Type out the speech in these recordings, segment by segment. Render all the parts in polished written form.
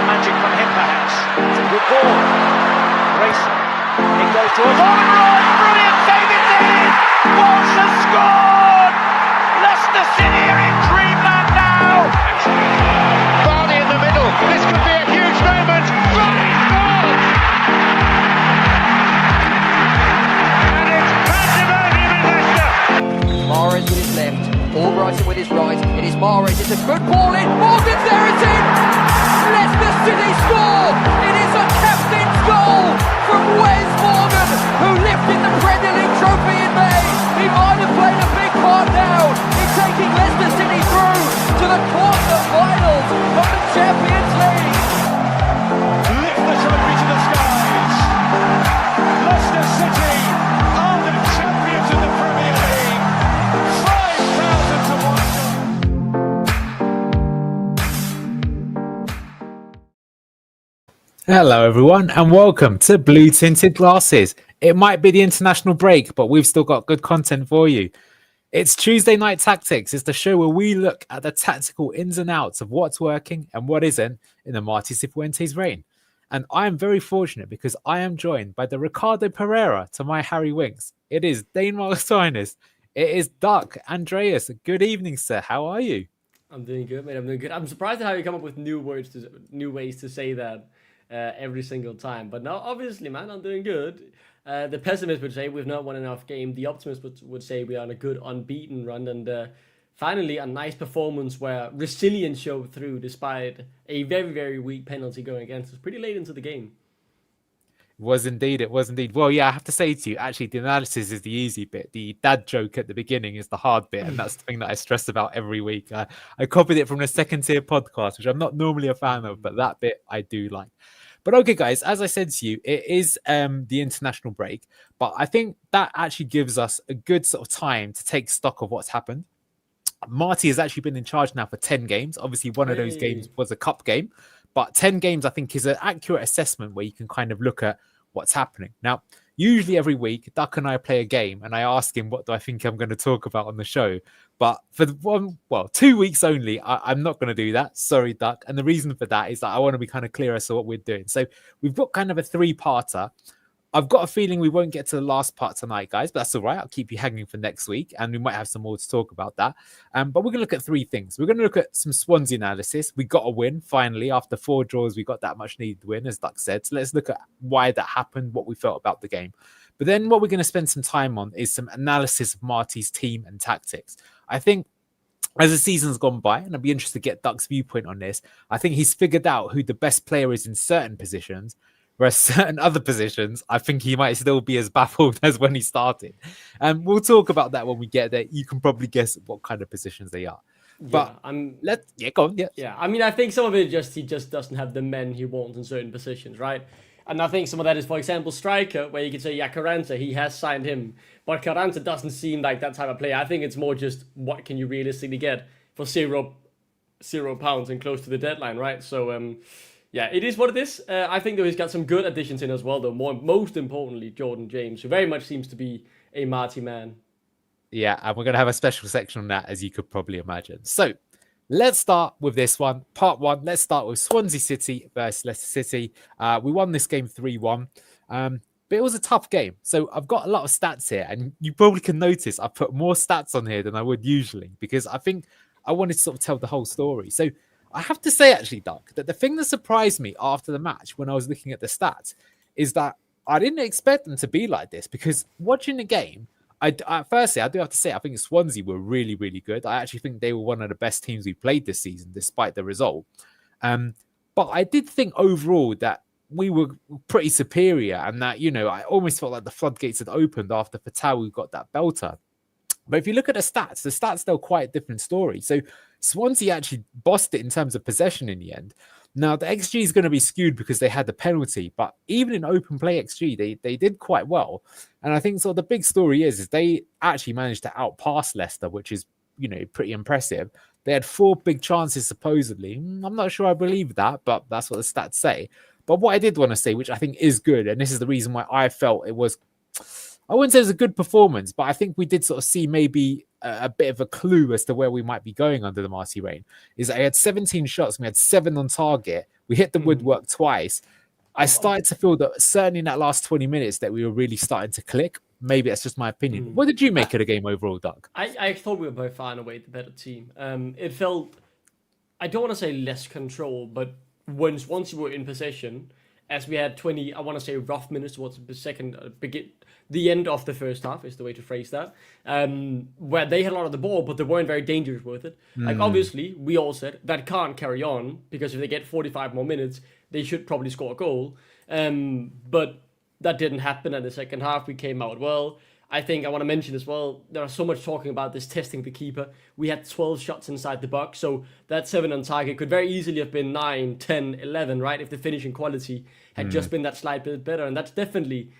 magic from him, perhaps. It's a good ball. Racing. It goes towards Overrun. Brilliant save, it's in! Wolves has scored! Leicester City are in dreamland now! Vardy in the middle. This could be a huge moment. Vardy scores! And it's pandemonium in Leicester. Mahrez with his left, Albrighton with his right. It is Mahrez. It's a good ball in. Morgan's there. It's in. Leicester City score. It is a captain's goal from Wes Morgan, who lifted the Premier League trophy in May. He might have played a big part now in taking Leicester City through to the quarter-finals of the Champions League. Lift the trophy to the skies. Leicester City are the champions of the Premier League. 5,000 to 1. Hello everyone and welcome to Blue Tinted Glasses. It might be the international break, but we've still got good content for you. It's Tuesday Night Tactics. It's the show where we look at the tactical ins and outs of what's working and what isn't in the Marti Cifuentes reign. And I am very fortunate because I am joined by the Ricardo Pereira to my Harry Winks. It is Denmark's finest. It is Duck Andreas. Good evening, sir. How are you? I'm doing good, mate. I'm doing good. I'm surprised at how you come up with new ways to say that every single time. But no, obviously, man, I'm doing good. The pessimist would say we've not won enough game. The optimist would say we are on a good unbeaten run. And finally, a nice performance where resilience showed through despite a very, very weak penalty going against us pretty late into the game. It was indeed. Well, yeah, I have to say to you, actually, the analysis is the easy bit. The dad joke at the beginning is the hard bit, and that's the thing that I stress about every week. I copied it from the second tier podcast, which I'm not normally a fan of, but that bit I do like. But okay, guys, as I said to you, it is the international break, but I think that actually gives us a good sort of time to take stock of what's happened. Marty has actually been in charge now for 10 games. Obviously, one of those games was a cup game, but 10 games, I think, is an accurate assessment where you can kind of look at what's happening. Now, usually every week, Duck and I play a game and I ask him, what do I think I'm going to talk about on the show? But for 2 weeks only, I'm not going to do that. Sorry, Duck. And the reason for that is that I want to be kind of clear as to what we're doing. So we've got kind of a three-parter. I've got a feeling we won't get to the last part tonight, guys, but that's all right. I'll keep you hanging for next week, and we might have some more to talk about that. But we're going to look at three things. We're going to look at some Swansea analysis. We got a win, finally. After 4 draws, we got that much needed win, as Duck said. So let's look at why that happened, what we felt about the game. But then what we're going to spend some time on is some analysis of Marty's team and tactics. I think as the season's gone by, and I'd be interested to get Duck's viewpoint on this, I think he's figured out who the best player is in certain positions. Whereas certain other positions, I think he might still be as baffled as when he started. And we'll talk about that when we get there. You can probably guess what kind of positions they are. But go on. Yeah, I mean, I think some of it he just doesn't have the men he wants in certain positions, right? And I think some of that is, for example, striker, where you could say, yeah, Karanza, he has signed him. But Karanza doesn't seem like that type of player. I think it's more just what can you realistically get for £0 and close to the deadline, right? So, yeah, it is what it is. I think, though, he's got some good additions in as well, though. Most importantly, Jordan James, who very much seems to be a Marty man. Yeah, and we're going to have a special section on that, as you could probably imagine. So let's start with this one. Part one, let's start with Swansea City versus Leicester City. We won this game 3-1, but it was a tough game. So I've got a lot of stats here, and you probably can notice I put more stats on here than I would usually, because I think I wanted to sort of tell the whole story. So I have to say, actually, Doug, that the thing that surprised me after the match when I was looking at the stats is that I didn't expect them to be like this, because watching the game, firstly, I do have to say, I think Swansea were really, really good. I actually think they were one of the best teams we played this season, despite the result. But I did think overall that we were pretty superior, and that, I almost felt like the floodgates had opened after Fatawu got that belter. But if you look at the stats tell quite a different story. So Swansea actually bossed it in terms of possession in the end. Now, the XG is going to be skewed because they had the penalty, but even in open play XG, they did quite well. And I think the big story is they actually managed to outpass Leicester, which is, pretty impressive. They had 4 big chances, supposedly. I'm not sure I believe that, but that's what the stats say. But what I did want to say, which I think is good, and this is the reason why I felt it was, I wouldn't say it was a good performance, but I think we did sort of see maybe a bit of a clue as to where we might be going under the Marty reign, is that I had 17 shots and we had 7 on target We hit the woodwork twice. I started to feel that certainly in that last 20 minutes that we were really starting to click. Maybe that's just my opinion. What did you make of the game overall, Doug? I thought we were by far and away the better team. It felt, I don't want to say less control, but once you were in possession, as we had 20, I want to say rough minutes towards the end of the first half is the way to phrase that, where they had a lot of the ball, but they weren't very dangerous with it. Like, obviously, we all said that can't carry on, because if they get 45 more minutes, they should probably score a goal. But that didn't happen in the second half. We came out well. I think I want to mention as well, there are so much talking about this testing the keeper. We had 12 shots inside the box, so that 7 on target could very easily have been 9, 10, 11, right? If the finishing quality had just been that slight bit better. And that's definitely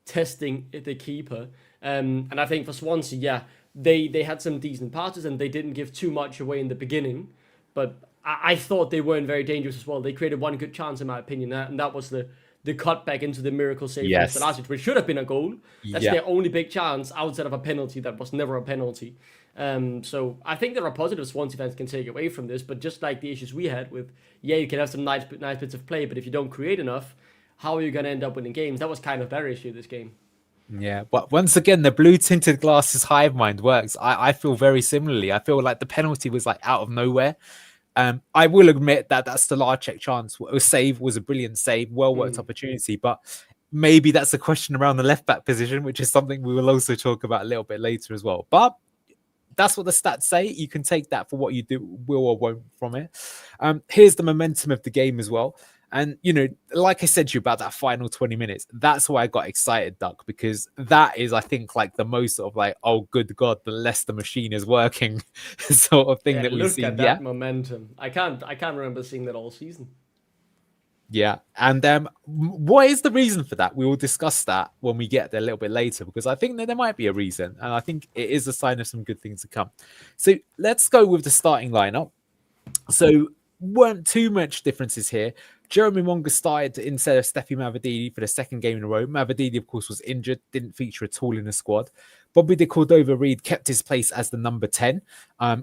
testing the keeper. And I think for Swansea, yeah, they had some decent passes and they didn't give too much away in the beginning. But I thought they weren't very dangerous as well. They created one good chance, in my opinion, and that was the cutback into the miracle save Yes. from Stalacic, which should have been a goal. That's their only big chance outside of a penalty that was never a penalty. So I think there are positives Swansea fans can take away from this, but just like the issues we had with, you can have some nice bits of play, but if you don't create enough, how are you going to end up winning games? That was kind of their issue this game. Yeah, but once again, the blue tinted glasses hive mind works. I feel very similarly. I feel like the penalty was like out of nowhere. I will admit that Stalacic chance was a brilliant save, well worked opportunity, but maybe that's a question around the left back position, which is something we will also talk about a little bit later as well. But that's what the stats say. You can take that for what you will or won't from it. Here's the momentum of the game as well. And, like I said to you about that final 20 minutes, that's why I got excited, Duck, because that is, I think, like the most sort of like, oh, good God, the Leicester machine is working sort of thing that we've seen. Look at that momentum. I can't remember seeing that all season. Yeah. And what is the reason for that? We will discuss that when we get there a little bit later, because I think that there might be a reason. And I think it is a sign of some good things to come. So let's go with the starting lineup. So weren't too much differences here. Jeremy Munga started instead of Steffi Mavididi for the second game in a row. Mavididi, of course, was injured, didn't feature at all in the squad. Bobby de Cordova-Reid kept his place as the number 10,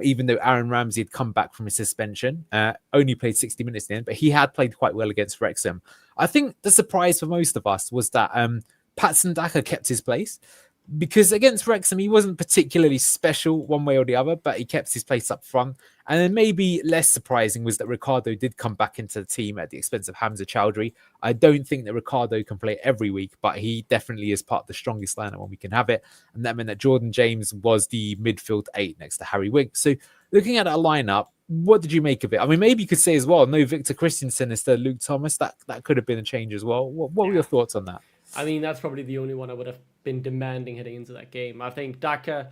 even though Aaron Ramsey had come back from his suspension. Only played 60 minutes in, but he had played quite well against Wrexham. I think the surprise for most of us was that Patson Daka kept his place, because against Wrexham, he wasn't particularly special one way or the other, but he kept his place up front. And then maybe less surprising was that Ricardo did come back into the team at the expense of Hamza Chowdhury. I don't think that Ricardo can play every week, but he definitely is part of the strongest lineup when we can have it. And that meant that Jordan James was the midfield 8 next to Harry Winks. So looking at our lineup, what did you make of it? I mean, maybe you could say as well, no Victor Christensen instead of Luke Thomas. That could have been a change as well. What were your thoughts on that? I mean, that's probably the only one I would have been demanding heading into that game. I think Daka,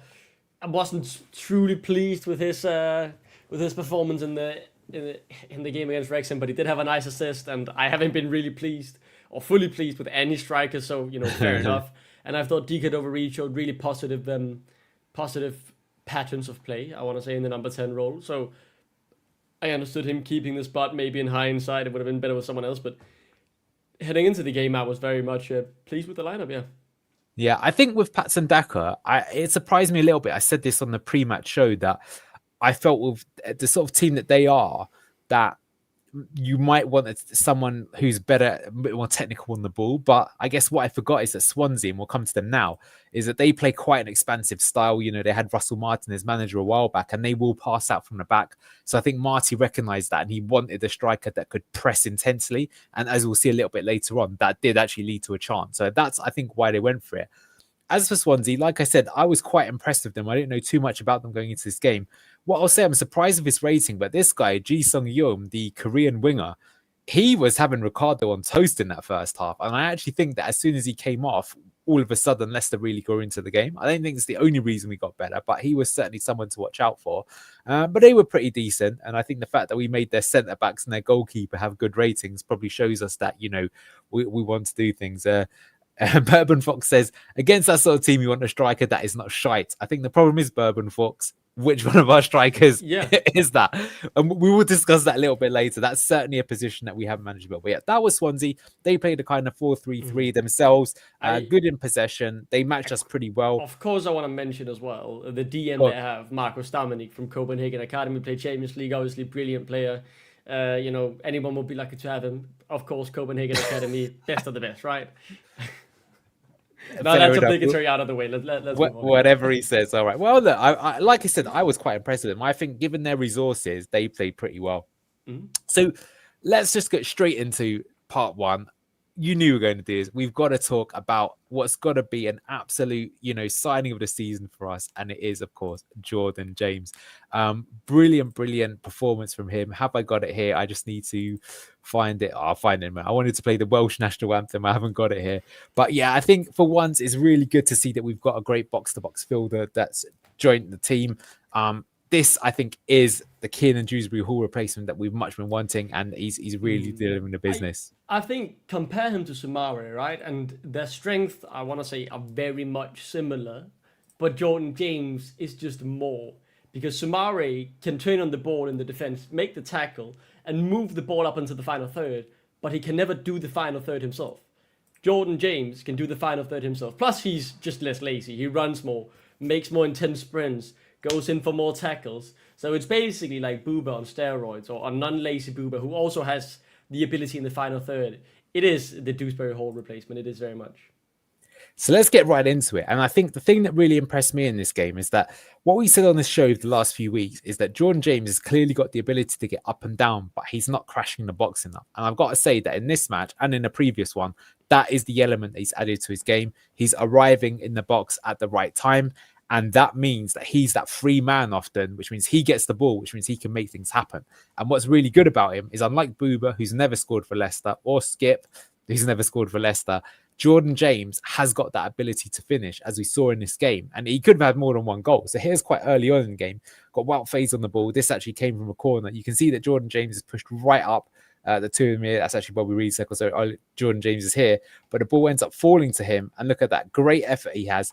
I wasn't truly pleased with his performance in the game against Wrexham, but he did have a nice assist, and I haven't been really pleased or fully pleased with any striker, so fair enough. And I thought De Cordova-Reid showed really positive patterns of play, I want to say, in the number 10 role. So I understood him keeping the spot. Maybe in hindsight it would have been better with someone else, but heading into the game, I was very much pleased with the lineup, yeah. Yeah, I think with Patson Daka, it surprised me a little bit. I said this on the pre-match show that I felt with the sort of team that they are, that you might want someone who's better, a bit more technical on the ball. But I guess what I forgot is that Swansea, and we'll come to them now, is that they play quite an expansive style. They had Russell Martin as manager a while back, and they will pass out from the back. So I think Marty recognised that, and he wanted a striker that could press intensely. And as we'll see a little bit later on, that did actually lead to a chance. So that's, I think, why they went for it. As for Swansea, like I said, I was quite impressed with them. I didn't know too much about them going into this game. What I'll say, I'm surprised of his rating, but this guy, Ji Sung-yeom, the Korean winger, he was having Ricardo on toast in that first half. And I actually think that as soon as he came off, all of a sudden, Leicester really got into the game. I don't think it's the only reason we got better, but he was certainly someone to watch out for. But they were pretty decent. And I think the fact that we made their centre-backs and their goalkeeper have good ratings probably shows us that, we want to do things. Bourbon Fox says, against that sort of team, you want a striker that is not shite. I think the problem is, Bourbon Fox, which one of our strikers is that? And we will discuss that a little bit later. That's certainly a position that we haven't managed well. But yeah, that was Swansea. They played a kind of 4-3-3 themselves. Good in possession. They matched us pretty well. Of course, I want to mention as well, the DM they have, Marco Stamenik from Copenhagen Academy, played Champions League, obviously brilliant player. anyone would be lucky to have him. Of course, Copenhagen Academy, best of the best, right? No, Fair that's enough. obligatory out of the way. Let's move on. Whatever he says. All right. Well, look, I like I said, I was quite impressed with them. I think given their resources, they played pretty well. So let's just get straight into part one. You knew we were going to do this. We've got to talk about what's got to be an absolute, signing of the season for us. And it is, of course, Jordan James. Brilliant performance from him. Have I got it here? I just need to find it. I'll find it. I wanted to play the Welsh national anthem. I haven't got it here. But yeah, I think for once, it's really good to see that we've got a great box-to-box fielder that's joined the team. This, I think, is the Kiernan Dewsbury Hall replacement that we've much been wanting, and he's really delivering the business. I think compare him to Sumare, right? And their strength, I want to say, are very much similar, but Jordan James is just more, because Sumare can turn on the ball in the defense, make the tackle, and move the ball up into the final third, but he can never do the final third himself. Jordan James can do the final third himself. Plus, he's just less lazy. He runs more, makes more intense sprints, goes in for more tackles. So it's basically like Booba on steroids, or a non-lazy Booba who also has the ability in the final third. It is the Dewsbury Hall replacement. It is very much. So let's get right into it. And I think the thing that really impressed me in this game is that what we said on this show the last few weeks is that Jordan James has clearly got the ability to get up and down, but he's not crashing the box enough. And I've got to say that in this match and in a previous one, that is the element that he's added to his game. He's arriving in the box at the right time. And that means that he's that free man often, which means he gets the ball, which means he can make things happen. And what's really good about him is, unlike Booba, who's never scored for Leicester, or Skip, who's never scored for Leicester, Jordan James has got that ability to finish, as we saw in this game. And he could have had more than one goal. So here's quite early on in the game. Got Wout Faes on the ball. This actually came from a corner. You can see that Jordan James is pushed right up. The two of them here, that's actually Bobby Reed's circle. So Jordan James is here. But the ball ends up falling to him. And look at that great effort he has.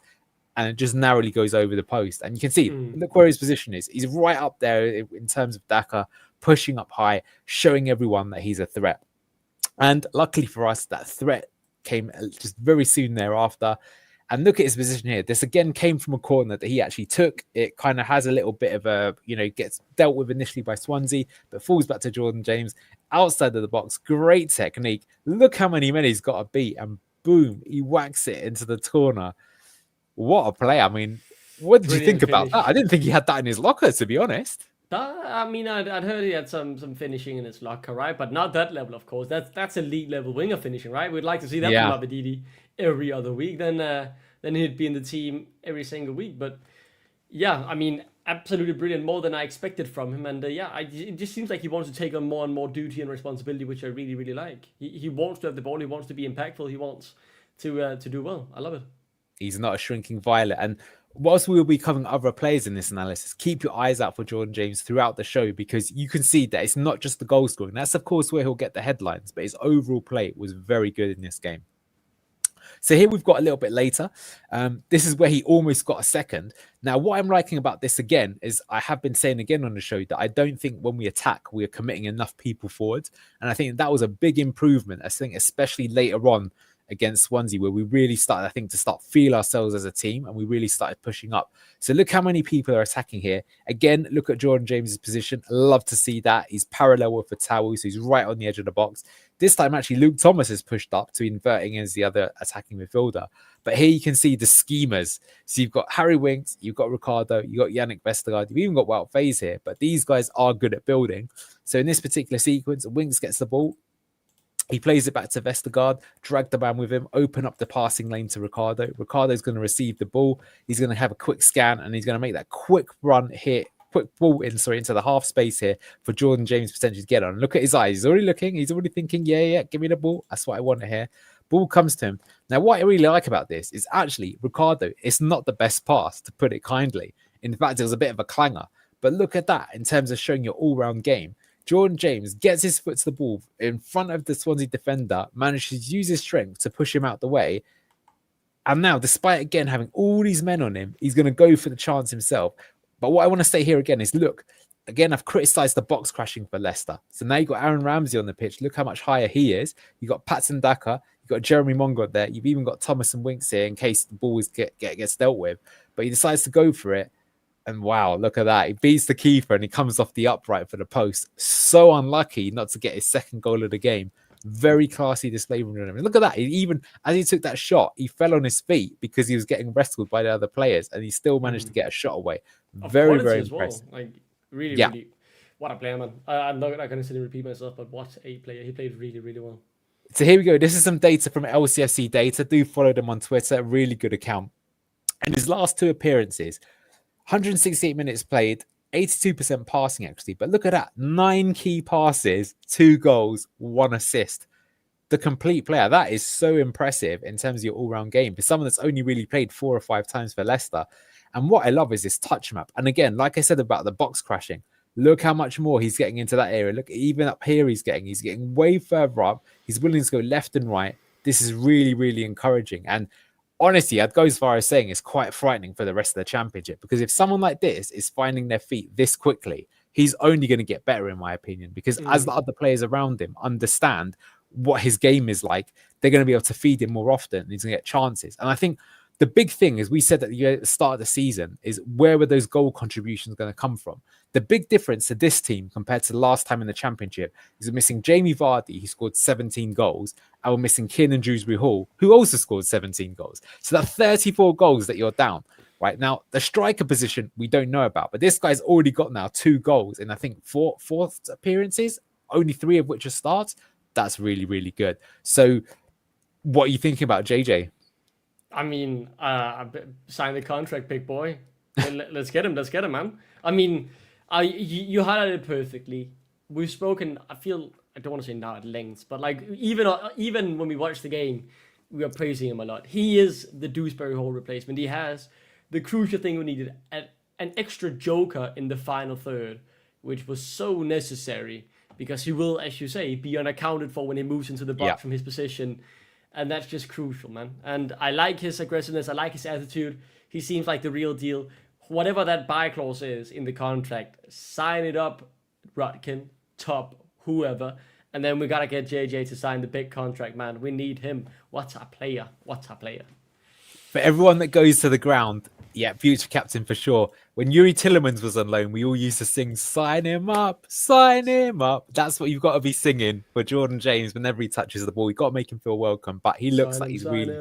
And it just narrowly goes over the post. And you can see, look where his position is. He's right up there in terms of Daka, pushing up high, showing everyone that he's a threat. And luckily for us, that threat came just very soon thereafter. And look at his position here. This again came from a corner that he actually took. It kind of has a little bit of a, gets dealt with initially by Swansea, but falls back to Jordan James outside of the box. Great technique. Look how many men he's got to beat. And boom, he whacks it into the corner. What a play. I mean, what did you think about that? I didn't think he had that in his locker, to be honest. I'd heard he had some finishing in his locker, right? But not that level, of course. That's elite level winger finishing, right? We'd like to see that from Abedidi every other week. Then he'd be in the team every single week. But yeah, I mean, absolutely brilliant. More than I expected from him. And it just seems like he wants to take on more and more duty and responsibility, which I really, really like. He wants to have the ball. He wants to be impactful. He wants to do well. I love it. He's not a shrinking violet. And whilst we will be covering other players in this analysis, keep your eyes out for Jordan James throughout the show, because you can see that it's not just the goal scoring. That's, of course, where he'll get the headlines, but his overall play was very good in this game. So here we've got a little bit later. This is where he almost got a second. Now, what I'm liking about this again is I have been saying again on the show that I don't think when we attack, we are committing enough people forward. And I think that was a big improvement, I think, especially later on against Swansea, where we really started, I think, to start feel ourselves as a team, and we really started pushing up. So look how many people are attacking here. Again, look at Jordan James's position. I love to see that. He's parallel with Fatawu, so he's right on the edge of the box. This time, actually, Luke Thomas has pushed up to inverting as the other attacking midfielder. But here you can see the schemers. So you've got Harry Winks, you've got Ricardo, you've got Yannick Vestergaard, you've even got Wout Faes here. But these guys are good at building. So in this particular sequence, Winks gets the ball. He plays it back to Vestergaard, drag the man with him, open up the passing lane to Ricardo. Ricardo's going to receive the ball. He's going to have a quick scan, and he's going to make that quick run here, quick ball into the half space here for Jordan James potentially to get on. Look at his eyes. He's already looking. He's already thinking, yeah, give me the ball. That's what I want to hear. Ball comes to him. Now, what I really like about this is actually Ricardo, it's not the best pass, to put it kindly. In fact, it was a bit of a clanger. But look at that in terms of showing your all-round game. Jordan James gets his foot to the ball in front of the Swansea defender, manages to use his strength to push him out the way. And now, despite, again, having all these men on him, he's going to go for the chance himself. But what I want to say here again is, look, again, I've criticised the box crashing for Leicester. So now you've got Aaron Ramsey on the pitch. Look how much higher he is. You've got Patson Daka. You've got Jeremy Munga there. You've even got Thomas and Winks here in case the ball gets dealt with. But he decides to go for it. And wow, look at that. He beats the keeper and he comes off the upright for the post. So unlucky not to get his second goal of the game. Very classy display from him. Look at that. Even as he took that shot, he fell on his feet because he was getting wrestled by the other players and he still managed to get a shot away. Very, very impressive. Well. Like, really, what a player, man. I'm not going to sit and repeat myself, but what a player. He played really, really well. So here we go. This is some data from LCFC Data. Do follow them on Twitter. Really good account. And his last 2 appearances, 168 minutes played, 82% passing actually. But look at that. 9 key passes, 2 goals, 1 assist. The complete player. That is so impressive in terms of your all-round game for someone that's only really played 4 or 5 times for Leicester. And what I love is this touch map. And again, like I said about the box crashing, look how much more he's getting into that area. Look, even up here he's getting way further up. He's willing to go left and right. This is really, really encouraging. And honestly, I'd go as far as saying it's quite frightening for the rest of the championship, because if someone like this is finding their feet this quickly, he's only going to get better, in my opinion, because as the other players around him understand what his game is like, they're going to be able to feed him more often and he's going to get chances. And I think the big thing, as we said at the start of the season, is where were those goal contributions going to come from? The big difference to this team compared to the last time in the championship is we're missing Jamie Vardy, who scored 17 goals, and we're missing Kiernan Dewsbury-Hall, who also scored 17 goals. So that's 34 goals that you're down. Right now, the striker position we don't know about, but this guy's already got now 2 goals in I think 4 appearances, only 3 of which are starts. That's really, really good. So what are you thinking about JJ? I mean, sign the contract, big boy. Let's get him. Let's get him, man. I mean, you highlighted it perfectly. We've spoken, I don't want to say now at length, but like even when we watched the game, we are praising him a lot. He is the Dewsbury-Hall replacement. He has the crucial thing we needed, an extra joker in the final third, which was so necessary because he will, as you say, be unaccounted for when he moves into the box from his position. And that's just crucial, man. And I like his aggressiveness. I like his attitude. He seems like the real deal. Whatever that buy clause is in the contract, sign it up, Rutkin, Top, whoever. And then we got to get JJ to sign the big contract, man. We need him. What a player. What a player. For everyone that goes to the ground, yeah, future captain for sure. When Yuri Tillemans was on loan, we all used to sing, sign him up, sign him up. That's what you've got to be singing for Jordan James whenever he touches the ball. You've got to make him feel welcome. But he looks like he's really...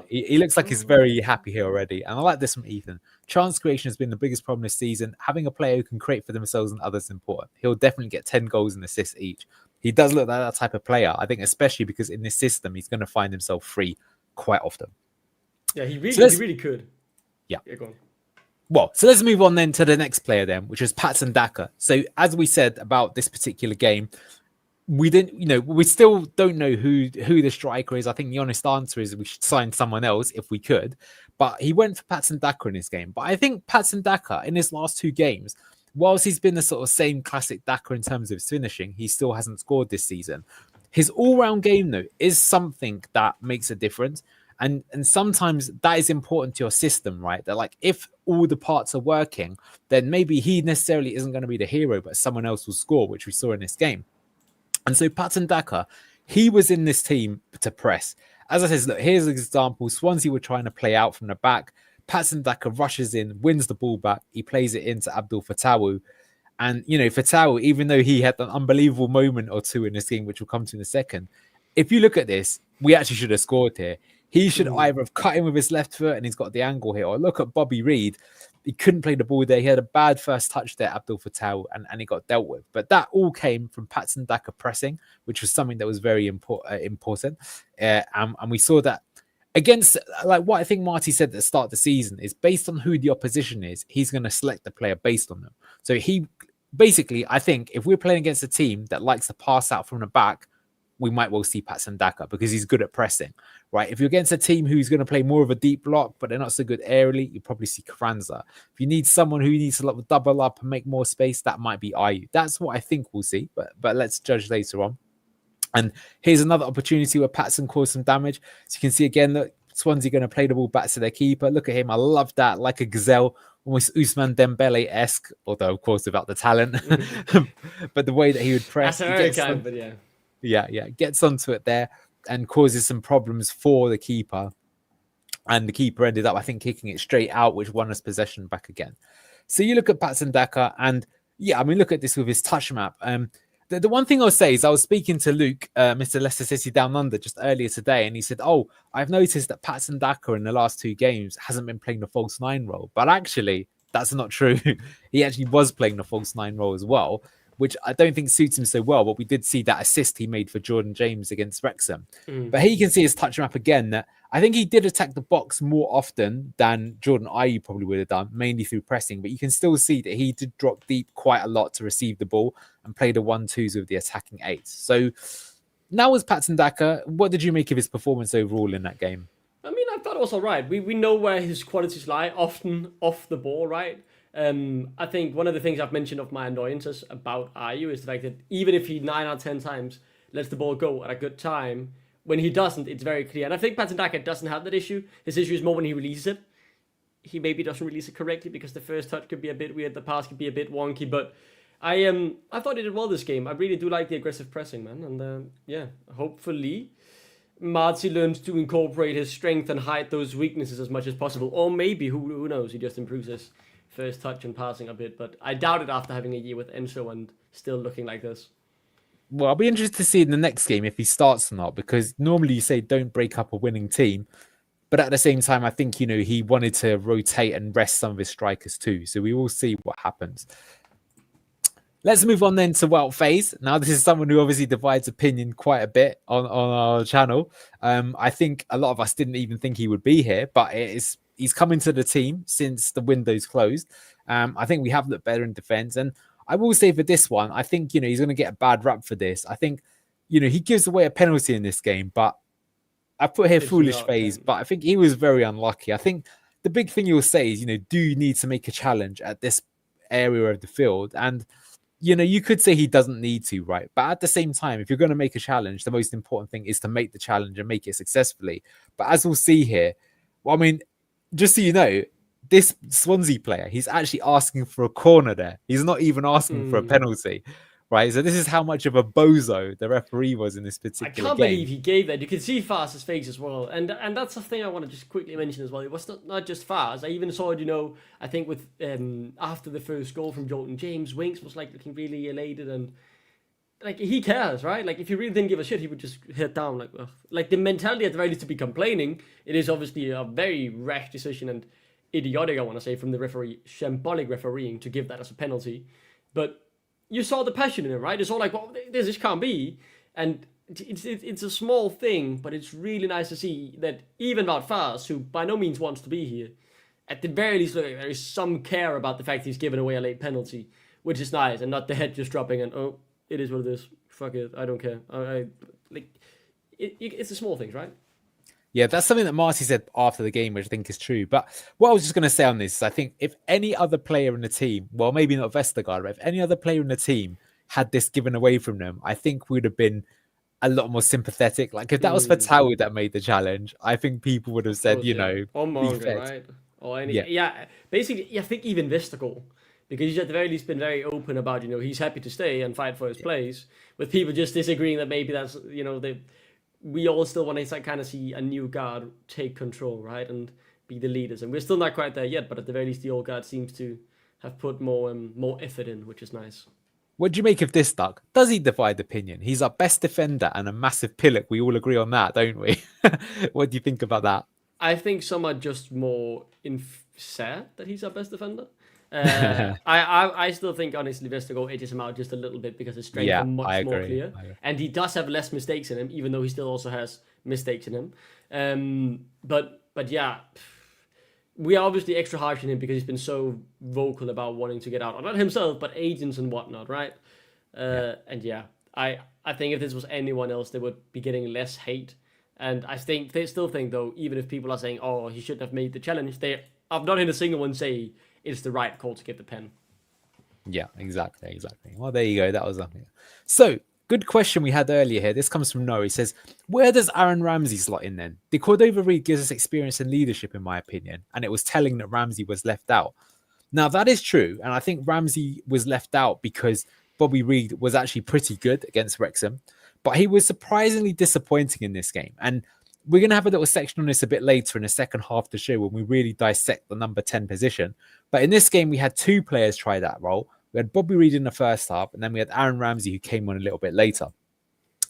He looks like he's very happy here already. And I like this from Ethan. Chance creation has been the biggest problem this season. Having a player who can create for themselves and others is important. He'll definitely get 10 goals and assists each. He does look like that type of player, I think, especially because in this system, he's going to find himself free quite often. Yeah, he really could. Yeah. Go on. Well, so let's move on then to the next player then, which is Patson Daka. So as we said about this particular game, we still don't know who the striker is. I think the honest answer is we should sign someone else if we could. But he went for Patson Daka in this game. But I think Patson Daka in his last 2 games, whilst he's been the sort of same classic Daka in terms of his finishing, he still hasn't scored this season. His all-round game, though, is something that makes a difference. And sometimes that is important to your system, right? That like if all the parts are working, then maybe he necessarily isn't going to be the hero, but someone else will score, which we saw in this game. And so Patson Daka, he was in this team to press. As I said, look, here's an example. Swansea were trying to play out from the back. Patson Daka rushes in, wins the ball back. He plays it into Abdul Fatawu. And, Fatawu, even though he had an unbelievable moment or 2 in this game, which we'll come to in a second, if you look at this, we actually should have scored here. He should either have cut in with his left foot and he's got the angle here, or look at Bobby Reid. He couldn't play the ball there. He had a bad first touch there, Abdul Fatawu, and he got dealt with. But that all came from Patson Daka pressing, which was something that was very important. And we saw that against, like what I think Marty said at the start of the season, is based on who the opposition is, he's going to select the player based on them. So he basically, I think, if we're playing against a team that likes to pass out from the back, we might well see Patson Daka because he's good at pressing, right? If you're against a team who's going to play more of a deep block, but they're not so good aerially, you probably see Karanza. If you need someone who needs to double up and make more space, that might be Ayew. That's what I think we'll see, but let's judge later on. And here's another opportunity where Patson caused some damage. So you can see again that Swansea going to play the ball back to their keeper. Look at him. I love that. Like a gazelle, almost Ousmane Dembele-esque, although of course without the talent. But the way that he would press. That's but yeah. Yeah, gets onto it there and causes some problems for the keeper. And the keeper ended up, I think, kicking it straight out, which won us possession back again. So you look at Patson Daka, and yeah, I mean, look at this with his touch map. The one thing I'll say is I was speaking to Luke, Mr. Leicester City Down Under, just earlier today, and he said, "Oh, I've noticed that Patson Daka in the last 2 games hasn't been playing the false 9 role." But actually, that's not true. He actually was playing the false 9 role as well, which I don't think suits him so well. But we did see that assist he made for Jordan James against Wrexham. But here you can see his touch map again, that I think he did attack the box more often than Jordan Ayew probably would have done, mainly through pressing. But you can still see that he did drop deep quite a lot to receive the ball and play the 1-2s with the attacking 8s. So now with Patson Daka, what did you make of his performance overall in that game? I mean, I thought it was all right. We know where his qualities lie, often off the ball, right? I think one of the things I've mentioned of my annoyances about Ayew is the fact that even if he 9 out of 10 times lets the ball go at a good time, when he doesn't, it's very clear. And I think Patson Daka doesn't have that issue. His issue is more when he releases it. He maybe doesn't release it correctly because the first touch could be a bit weird, the pass could be a bit wonky. But I thought he did well this game. I really do like the aggressive pressing, man. And yeah, hopefully Marti learns to incorporate his strength and hide those weaknesses as much as possible. Or maybe, who knows, he just improves his first touch and passing a bit. But I doubt it after having a year with Enzo and still looking like this. Well, I'll be interested to see in the next game if he starts or not, because normally you say don't break up a winning team. But at the same time, I think, he wanted to rotate and rest some of his strikers too. So we will see what happens. Let's move on then to Wout Faes. Now, this is someone who obviously divides opinion quite a bit on our channel. I think a lot of us didn't even think he would be here, but he's come into the team since the window's closed. I think we have looked better in defence. And I will say for this one, I think, he's going to get a bad rap for this. I think, he gives away a penalty in this game, but I put here foolish Faes, but I think he was very unlucky. I think the big thing you'll say is, do you need to make a challenge at this area of the field? And, you could say he doesn't need to, right? But at the same time, if you're going to make a challenge, the most important thing is to make the challenge and make it successfully. But as we'll see here, well, I mean, just so you know, this Swansea player, he's actually asking for a corner there. He's not even asking for a penalty, right? So this is how much of a bozo the referee was in this particular game. I can't believe he gave that. You can see Faes' face as well. And that's the thing I want to just quickly mention as well. It was not just Faes. I even saw it, I think with after the first goal from Jordan James, Winks was looking really elated and he cares, right? If he really didn't give a shit, he would just head down. The mentality at the very least to be complaining. It is obviously a very rash decision and idiotic, I want to say, from the referee, shambolic refereeing to give that as a penalty. But you saw the passion in him, right? It's all well, this can't be. And it's a small thing, but it's really nice to see that even Wout Faes, who by no means wants to be here, at the very least, there is some care about the fact he's given away a late penalty, which is nice, and not the head just dropping and, oh, it is what it is. Fuck it, I don't care. It's the small things, right? Yeah, that's something that Marty said after the game, which I think is true. But what I was just going to say on this is I think if any other player in the team, well, maybe not Vestergaard, but if any other player in the team had this given away from them, I think we'd have been a lot more sympathetic. If that was Fatawu that made the challenge, I think people would have said, or Munga, right? Or basically, I think even Vestergaard, because he's at the very least been very open about, he's happy to stay and fight for his place, with people just disagreeing that maybe that's, we all still want to kind of see a new guard take control, right, and be the leaders. And we're still not quite there yet, but at the very least, the old guard seems to have put more effort in, which is nice. What do you make of this, Doug? Does he divide opinion? He's our best defender and a massive pillock. We all agree on that, don't we? What do you think about that? I think some are just more sad that he's our best defender. I still think, honestly, Vestergaard edges him out just a little bit because his strength is much more clear. And he does have less mistakes in him, even though he still also has mistakes in him. But yeah, we are obviously extra harsh on him because he's been so vocal about wanting to get out. Or not himself, but agents and whatnot, right? And yeah, I think if this was anyone else, they would be getting less hate. And I think they still think, though, even if people are saying, oh, he shouldn't have made the challenge, I've not heard a single one say it's the right call to get the pen. Yeah, exactly. Well, there you go. That was something. So, good question we had earlier here. This comes from Noah. He says, where does Aaron Ramsey slot in then? The Cordova Reed gives us experience and leadership, in my opinion, and it was telling that Ramsey was left out. Now, that is true, and I think Ramsey was left out because Bobby Reed was actually pretty good against Wrexham, but he was surprisingly disappointing in this game. And we're going to have a little section on this a bit later in the second half of the show when we really dissect the number 10 position. But in this game, we had two players try that role. We had Bobby Reid in the first half, and then we had Aaron Ramsey, who came on a little bit later.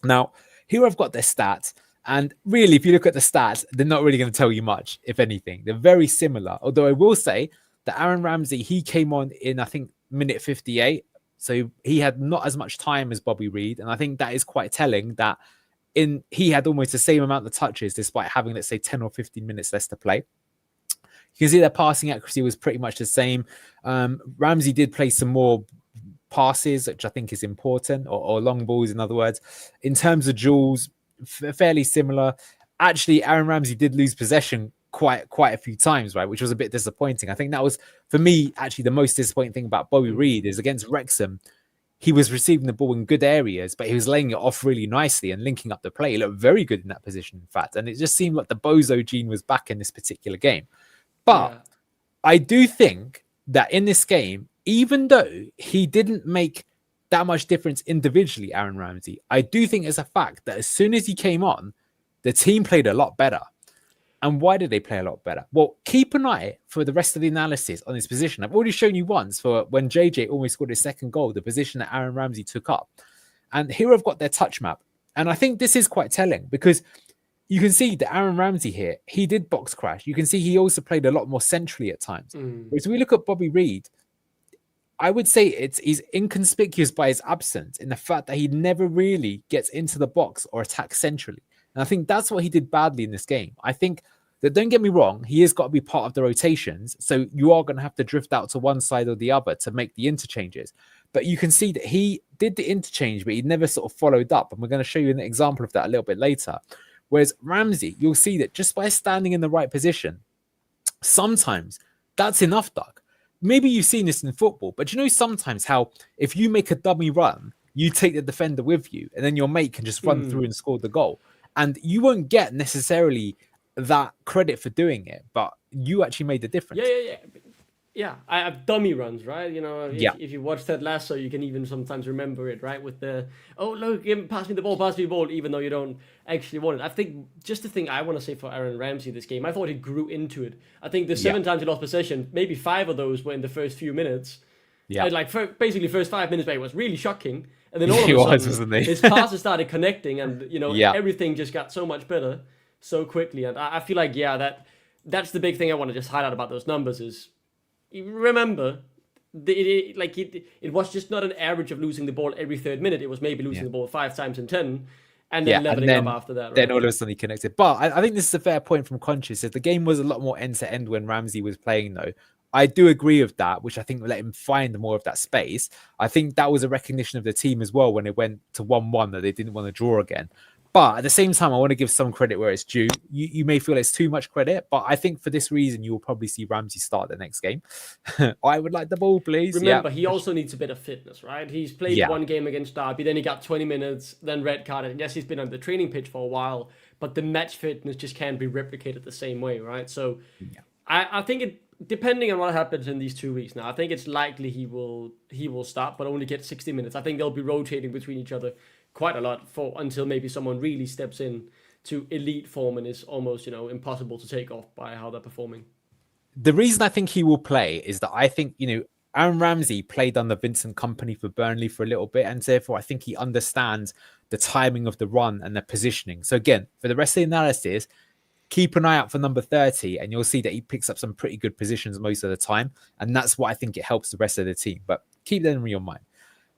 Now, here I've got their stats. And really, if you look at the stats, they're not really going to tell you much, if anything. They're very similar. Although I will say that Aaron Ramsey, he came on in, I think, minute 58. So he had not as much time as Bobby Reid. And I think that is quite telling that he had almost the same amount of touches despite having, let's say, 10 or 15 minutes less to play. You can see their passing accuracy was pretty much the same. Ramsey did play some more passes, which I think is important, or long balls, in other words. In terms of duels, fairly similar. Actually, Aaron Ramsey did lose possession quite a few times, right, which was a bit disappointing. I think that was, for me, actually the most disappointing thing about Bobby Reid is against Wrexham, he was receiving the ball in good areas, but he was laying it off really nicely and linking up the play. He looked very good in that position, in fact, and it just seemed like the bozo gene was back in this particular game. But I do think that in this game, even though he didn't make that much difference individually, Aaron Ramsey, I do think it's a fact that as soon as he came on, the team played a lot better. And why did they play a lot better? Well, keep an eye for the rest of the analysis on this position. I've already shown you once for when JJ almost scored his second goal, the position that Aaron Ramsey took up. And here I've got their touch map. And I think this is quite telling because you can see that Aaron Ramsey here, he did box crash. You can see he also played a lot more centrally at times. Whereas we look at Bobby Reid, I would say he's inconspicuous by his absence in the fact that he never really gets into the box or attacks centrally. And I think that's what he did badly in this game. I think that, don't get me wrong, he has got to be part of the rotations. So you are going to have to drift out to one side or the other to make the interchanges. But you can see that he did the interchange, but he never sort of followed up. And we're going to show you an example of that a little bit later. Whereas Ramsey, you'll see that just by standing in the right position, sometimes that's enough, Doug. Maybe you've seen this in football, but you know sometimes how if you make a dummy run, you take the defender with you, and then your mate can just run through and score the goal. And you won't get necessarily that credit for doing it, but you actually made the difference. Yeah, I have dummy runs, right? You know, if you watch Ted Lasso, you can even sometimes remember it, right? With the, oh, look, pass me the ball, even though you don't actually want it. I think just the thing I want to say for Aaron Ramsey this game, I thought he grew into it. I think the 7 times he lost possession, maybe 5 of those were in the first few minutes. Yeah. Like, basically first 5 minutes, but it was really shocking. And then all of a sudden, his passes started connecting and, you know, everything just got so much better so quickly. And I feel like, that's the big thing I want to just highlight about those numbers is, remember, it was just not an average of losing the ball every third minute. It was maybe losing the ball 5 times in 10 and then leveling up after that. Right? Then all of a sudden he connected. But I think this is a fair point from Conscious. If the game was a lot more end-to-end when Ramsey was playing, though, I do agree with that, which I think let him find more of that space. I think that was a recognition of the team as well when it went to 1-1 that they didn't want to draw again. But at the same time, I want to give some credit where it's due. You may feel it's too much credit, but I think for this reason, you will probably see Ramsey start the next game. I would like the ball, please. Remember, he also needs a bit of fitness, right? He's played one game against Derby, then he got 20 minutes, then red carded. Yes, he's been on the training pitch for a while, but the match fitness just can't be replicated the same way, right? So I think depending on what happens in these 2 weeks now, I think it's likely he will start, but only get 60 minutes. I think they'll be rotating between each other quite a lot until maybe someone really steps in to elite form and is almost, impossible to take off by how they're performing. The reason I think he will play is that I think, Aaron Ramsey played under Vincent Kompany for Burnley for a little bit, and therefore I think he understands the timing of the run and the positioning. So again, for the rest of the analysis, keep an eye out for number 30 and you'll see that he picks up some pretty good positions most of the time. And that's why I think it helps the rest of the team. But keep that in your mind.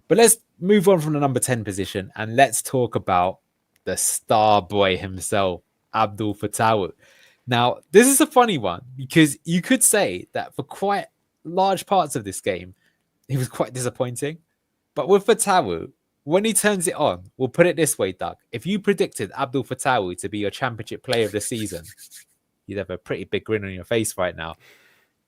But let's move on from the number 10 position and let's talk about the star boy himself, Abdul Fatawu. Now, this is a funny one because you could say that for quite large parts of this game, he was quite disappointing. But with Fatawu, when he turns it on, we'll put it this way, Doug. If you predicted Abdul Fatawu to be your championship player of the season, you'd have a pretty big grin on your face right now.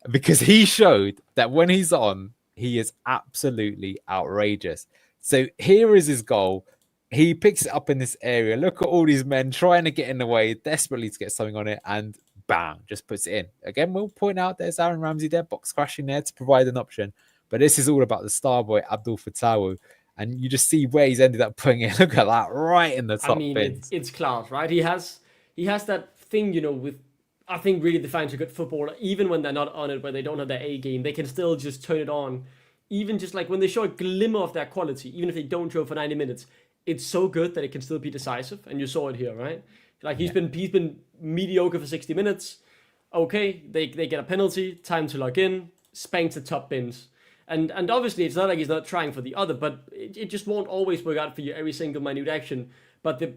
Because he showed that when he's on, he is absolutely outrageous. So here is his goal. He picks it up in this area. Look at all these men trying to get in the way, desperately to get something on it, and bam, just puts it in. Again, we'll point out there's Aaron Ramsey there, box crashing there to provide an option. But this is all about the star boy, Abdul Fatawu. And you just see where he's ended up putting it. Look at that, right in the top bins. It's class, right? He has he has that thing, with I think really defines a good footballer. Even when they're not on it, where they don't have their A game, they can still just turn it on. Even just like when they show a glimmer of their quality, even if they don't show for 90 minutes, it's so good that it can still be decisive. And you saw it here, right? Like he's been mediocre for 60 minutes. Okay, they get a penalty, time to log in, spank to top bins. And obviously it's not like he's not trying for the other, but it just won't always work out for you every single minute action. But the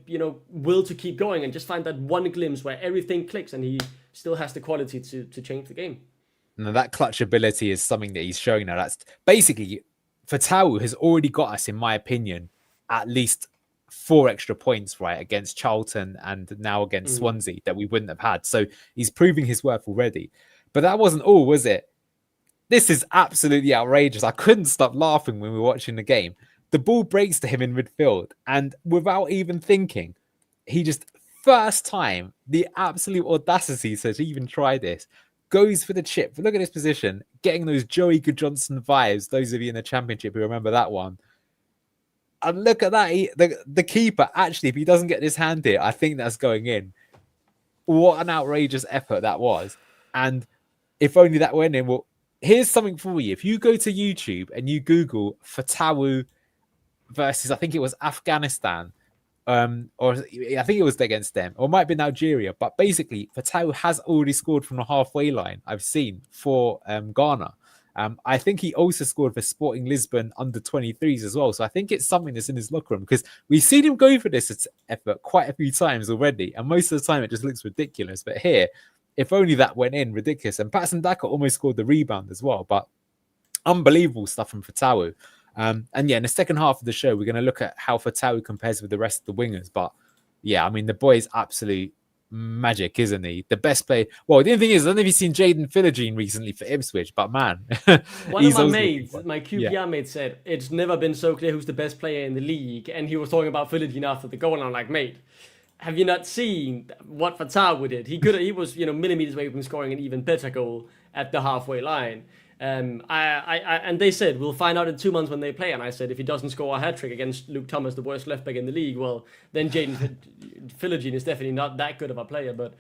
will to keep going and just find that one glimpse where everything clicks and he still has the quality to change the game. Now that clutch ability is something that he's showing now. That's basically Fatawu has already got us, in my opinion, at least 4 extra points, right, against Charlton and now against Swansea that we wouldn't have had. So he's proving his worth already. But that wasn't all, was it? This is absolutely outrageous. I couldn't stop laughing when we were watching the game. The ball breaks to him in midfield, and without even thinking, he just, first time, the absolute audacity to even try this, goes for the chip. Look at his position, getting those Joey Goodjohnson vibes. Those of you in the Championship who remember that one. And look at that. The keeper, actually, if he doesn't get this hand here, I think that's going in. What an outrageous effort that was. And if only that went in. Well, here's something for you. If you go to YouTube and you Google Fatawu versus, I think it was Afghanistan, or I think it was against them, or it might have been Algeria. But basically, Fatawu has already scored from the halfway line, I've seen, for Ghana. I think he also scored for Sporting Lisbon under 23s as well. So I think it's something that's in his locker room, because we've seen him go for this effort quite a few times already. And most of the time it just looks ridiculous. But here, if only that went in, ridiculous. And Patson Daka almost scored the rebound as well. But unbelievable stuff from Fatawu. And yeah, in the second half of the show, we're going to look at how Fatawu compares with the rest of the wingers. But yeah, I mean, the boy is absolute magic, isn't he? The best player. Well, the only thing is, I don't know if you've seen Jaden Philogene recently for Ipswich, but man, one of my mates, my QPR mate, said it's never been so clear who's the best player in the league, and he was talking about Philogene after the goal, and I'm like, mate, have you not seen what Fatawu did? He was millimeters away from scoring an even better goal at the halfway line. And they said we'll find out in 2 months when they play. And I said if he doesn't score a hat trick against Luke Thomas, the worst left back in the league, well then Jaden Philogene is definitely not that good of a player. But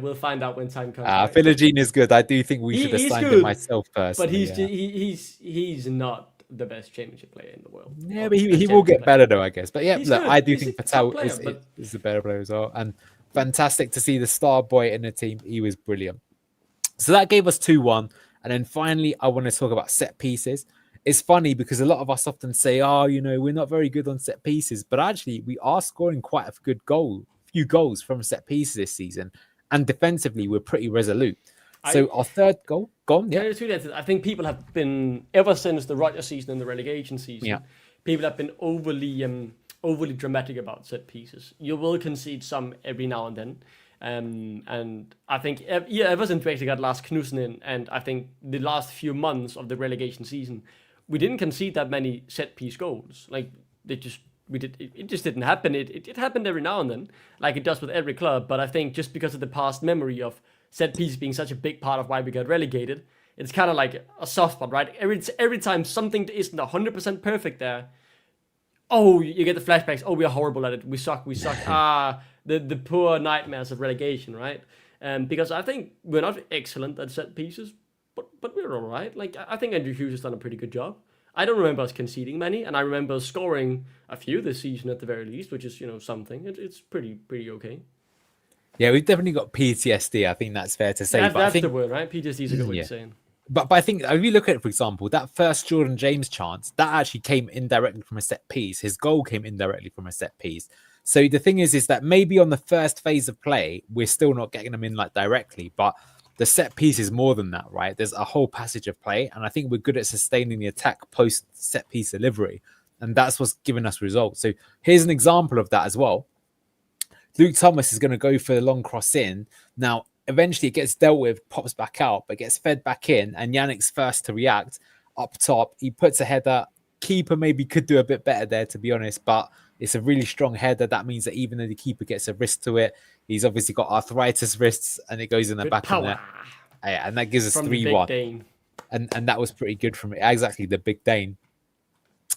we'll find out when time comes. Right? Philogene is good. I do think we should have signed him myself first. But he's not the best Championship player in the world. Yeah, but he will get better though, I guess. But yeah, look, I do think Fatawu is a better player as well, and fantastic to see the star boy in the team. He was brilliant. So that gave us 2-1. And then finally, I want to talk about set pieces. It's funny because a lot of us often say, we're not very good on set pieces. But actually, we are scoring quite a few goals from set pieces this season. And defensively, we're pretty resolute. So our third goal, gone. Yeah. I think people have been, ever since the Rodgers season and the relegation season, people have been overly dramatic about set pieces. You will concede some every now and then. And I think ever since Vestergaard last Knudsen in, and I think the last few months of the relegation season, we didn't concede that many set piece goals. Like it just didn't happen. It happened every now and then, like it does with every club. But I think just because of the past memory of set pieces being such a big part of why we got relegated, it's kind of like a soft spot, right? Every time something isn't 100% perfect there, you get the flashbacks. Oh, we are horrible at it. We suck. The poor nightmares of relegation, right? Because I think we're not excellent at set pieces, but we're all right. Like I think Andrew Hughes has done a pretty good job. I don't remember us conceding many, and I remember us scoring a few this season at the very least, which is something. It's pretty okay. Yeah, we've definitely got PTSD. I think that's fair to say. That's the word, right? PTSD is a good way of saying. But I think if you look at it, for example, that first Jordan James chance, that actually came indirectly from a set piece. His goal came indirectly from a set piece. So the thing is that maybe on the first phase of play, we're still not getting them in like directly, but the set piece is more than that, right? There's a whole passage of play, and I think we're good at sustaining the attack post set piece delivery, and that's what's given us results. So here's an example of that as well. Luke Thomas is going to go for the long cross in. Now, eventually it gets dealt with, pops back out, but gets fed back in, and Yannick's first to react up top. He puts a header. Keeper maybe could do a bit better there, to be honest, but it's a really strong header. That means that even though the keeper gets a wrist to it, he's obviously got arthritis wrists, and it goes in the good back power. of the net. Yeah, and that gives us 3-1. And that was pretty good from it. Exactly, the Big Dane.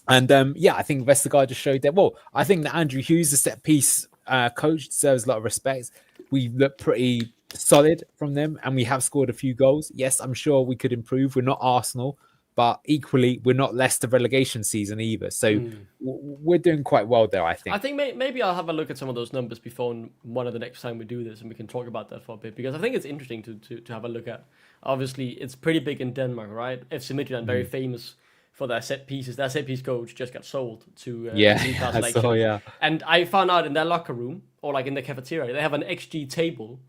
And I think Vestergaard just showed that. Well, I think that Andrew Hughes, the set piece coach, deserves a lot of respect. we look pretty solid from them, and we have scored a few goals. Yes, I'm sure we could improve. We're not Arsenal, but equally, we're not Leicester relegation season either. So we're doing quite well there, I think. I think maybe I'll have a look at some of those numbers before one of the next time we do this, and we can talk about that for a bit, because I think it's interesting to have a look at. Obviously, it's pretty big in Denmark, right? FC Midtjylland, very famous for their set pieces. Their set piece coach just got sold to Newcastle. I saw, yeah. And I found out in their locker room, or like in the cafeteria, they have an XG table,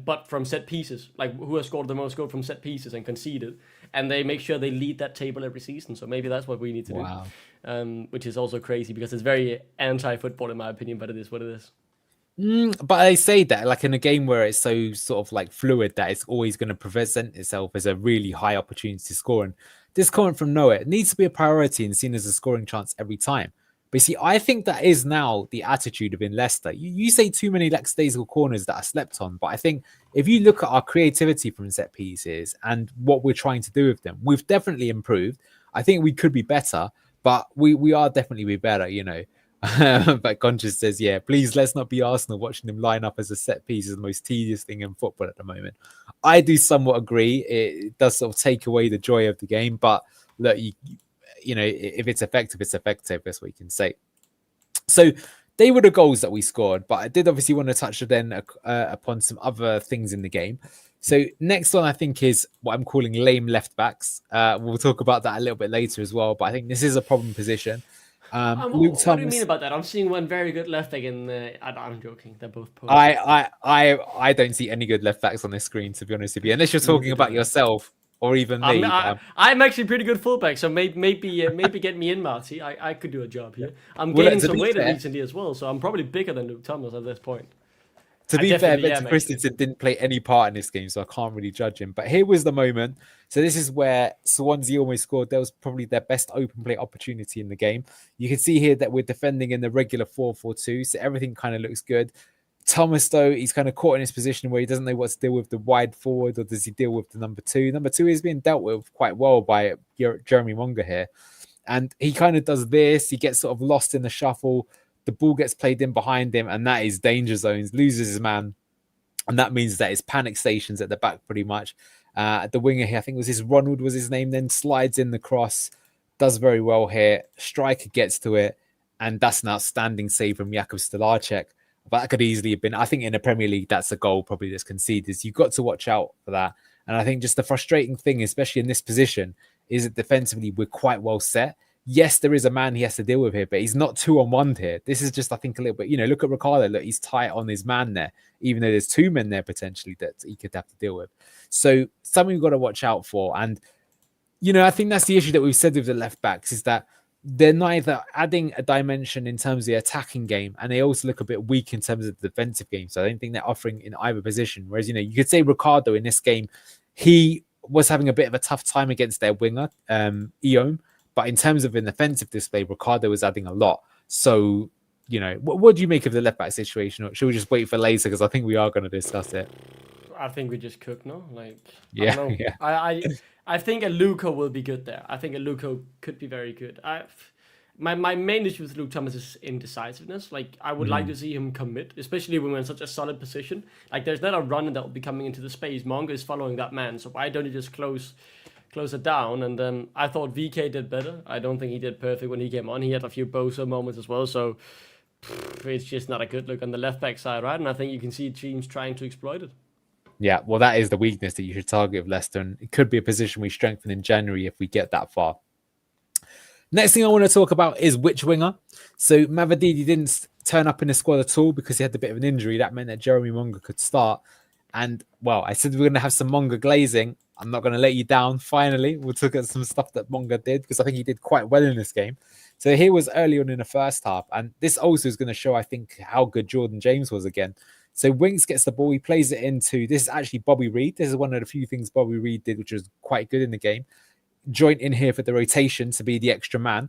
but from set pieces, like who has scored the most goal from set pieces and conceded, and they make sure they lead that table every season. So maybe that's what we need to do, which is also crazy because it's very anti-football in my opinion, but it is what it is. But I say that like in a game where it's so sort of like fluid that it's always going to present itself as a really high opportunity to score. And this coming from nowhere, it needs to be a priority and seen as a scoring chance every time. But see, I think that is now the attitude within Leicester. You say too many lackadaisical corners that are slept on, but I think if you look at our creativity from set pieces and what we're trying to do with them, we've definitely improved. I think we could be better, but we are definitely be better, you know. But Conscious says, yeah, please let's not be Arsenal. Watching them line up as a set piece is the most tedious thing in football at the moment. I do somewhat agree. It does sort of take away the joy of the game, but look, you know, if it's effective, it's effective. That's what you can say. So they were the goals that we scored, but I did obviously want to touch then upon some other things in the game. So next one, I think, is what I'm calling lame left backs. We'll talk about that a little bit later as well, but I think this is a problem position. What do you mean about that? I'm seeing one very good left back in. I'm joking. They're both poor. I don't see any good left backs on this screen, to be honest with you, unless you're talking about yourself or even me. I'm actually pretty good fullback, so maybe get me in, Marty. I could do a job here. I'm gaining some weight recently as well, so I'm probably bigger than Luke Thomas at this point. To be fair, Victor Christensen didn't play any part in this game, so I can't really judge him. But here was the moment. So this is where Swansea almost scored. That was probably their best open play opportunity in the game. You can see here that we're defending in the regular 4-4-2, so everything kind of looks good. Thomas, though, he's kind of caught in his position where he doesn't know what to deal with the wide forward, or does he deal with the number two? Number two is being dealt with quite well by Jeremy Munga here. And he kind of does this. He gets sort of lost in the shuffle. The ball gets played in behind him, and that is danger zones, loses his man. And that means that it's panic stations at the back pretty much. The winger here, I think Ronald was his name, then slides in the cross, does very well here. Striker gets to it, and that's an outstanding save from Jakub Stolarczyk. But that could easily have been, I think in the Premier League, that's a goal probably that's conceded. You've got to watch out for that. And I think just the frustrating thing, especially in this position, is that defensively we're quite well set. Yes, there is a man he has to deal with here, but he's not 2-on-1 here. This is just, I think, a little bit, look at Ricardo. Look, he's tight on his man there, even though there's two men there potentially that he could have to deal with. So something we've got to watch out for. And, I think that's the issue that we've said with the left backs, is that they're neither adding a dimension in terms of the attacking game, and they also look a bit weak in terms of the defensive game. So I don't think they're offering in either position. Whereas, you could say Ricardo in this game, he was having a bit of a tough time against their winger, Eom. But in terms of an offensive display, Ricardo was adding a lot. So, what do you make of the left back situation? Or should we just wait for later? Because I think we are going to discuss it. I think we just cook, no? Yeah. I don't know. I think a Luko will be good there. I think a Luko could be very good. My main issue with Luke Thomas is indecisiveness. I would like to see him commit, especially when we're in such a solid position. There's not a runner that will be coming into the space. Munga is following that man, so why don't you just close it down? And I thought VK did better. I don't think he did perfect when he came on. He had a few Bosa moments as well, so it's just not a good look on the left back side, right? And I think you can see teams trying to exploit it. Yeah, well, that is the weakness that you should target with Leicester, and it could be a position we strengthen in January if we get that far. Next thing I want to talk about is which winger. So Mavididi didn't turn up in the squad at all because he had a bit of an injury. That meant that Jeremy Munga could start. And, well, I said we're going to have some Munga glazing. I'm not going to let you down. Finally, we'll look at some stuff that Munga did, because I think he did quite well in this game. So here was early on in the first half. And this also is going to show, I think, how good Jordan James was again. So Winks gets the ball. He plays it into, this is actually Bobby Reid. This is one of the few things Bobby Reid did, which was quite good in the game. Joint in here for the rotation to be the extra man.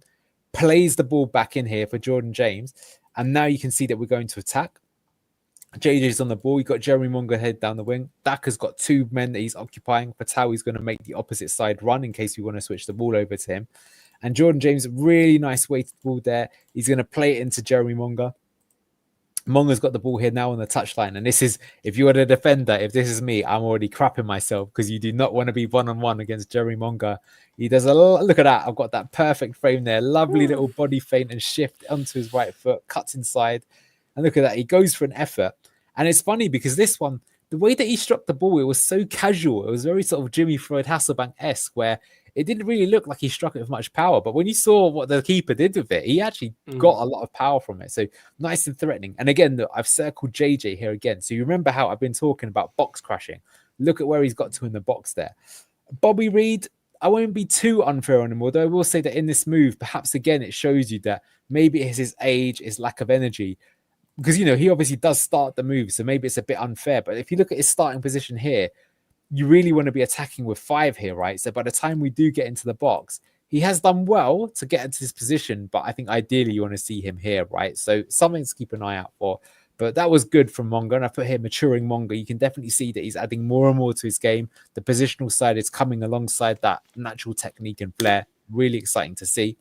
Plays the ball back in here for Jordan James. And now you can see that we're going to attack. JJ's on the ball. You've got Jeremy Munga head down the wing. Daka's got two men that he's occupying. Fatawu going to make the opposite side run in case we want to switch the ball over to him. And Jordan James, really nice weighted ball there. He's going to play it into Jeremy Munga. Munga's got the ball here now on the touchline. And this is, if you were the defender, if this is me, I'm already crapping myself because you do not want to be one-on-one against Jeremy Munga. He does look at that. I've got that perfect frame there. Lovely little body feint and shift onto his right foot, cuts inside. And look at that. He goes for an effort. And it's funny because this one, the way that he struck the ball, it was so casual. It was very sort of Jimmy Floyd Hasselbank-esque, where it didn't really look like he struck it with much power. But when you saw what the keeper did with it, he actually got a lot of power from it. So nice and threatening. And again, look, I've circled JJ here again. So you remember how I've been talking about box crashing. Look at where he's got to in the box there. Bobby Reed, I won't be too unfair on him, although I will say that in this move, perhaps again, it shows you that maybe it's his age, his lack of energy. Because, you know, he obviously does start the move, so maybe it's a bit unfair. But if you look at his starting position here, you really want to be attacking with 5 here, right? So by the time we do get into the box, he has done well to get into this position, but I think ideally you want to see him here, right? So something to keep an eye out for. But that was good from Munga, and I put here maturing Munga. You can definitely see that he's adding more and more to his game. The positional side is coming alongside that natural technique and flair. Really exciting to see.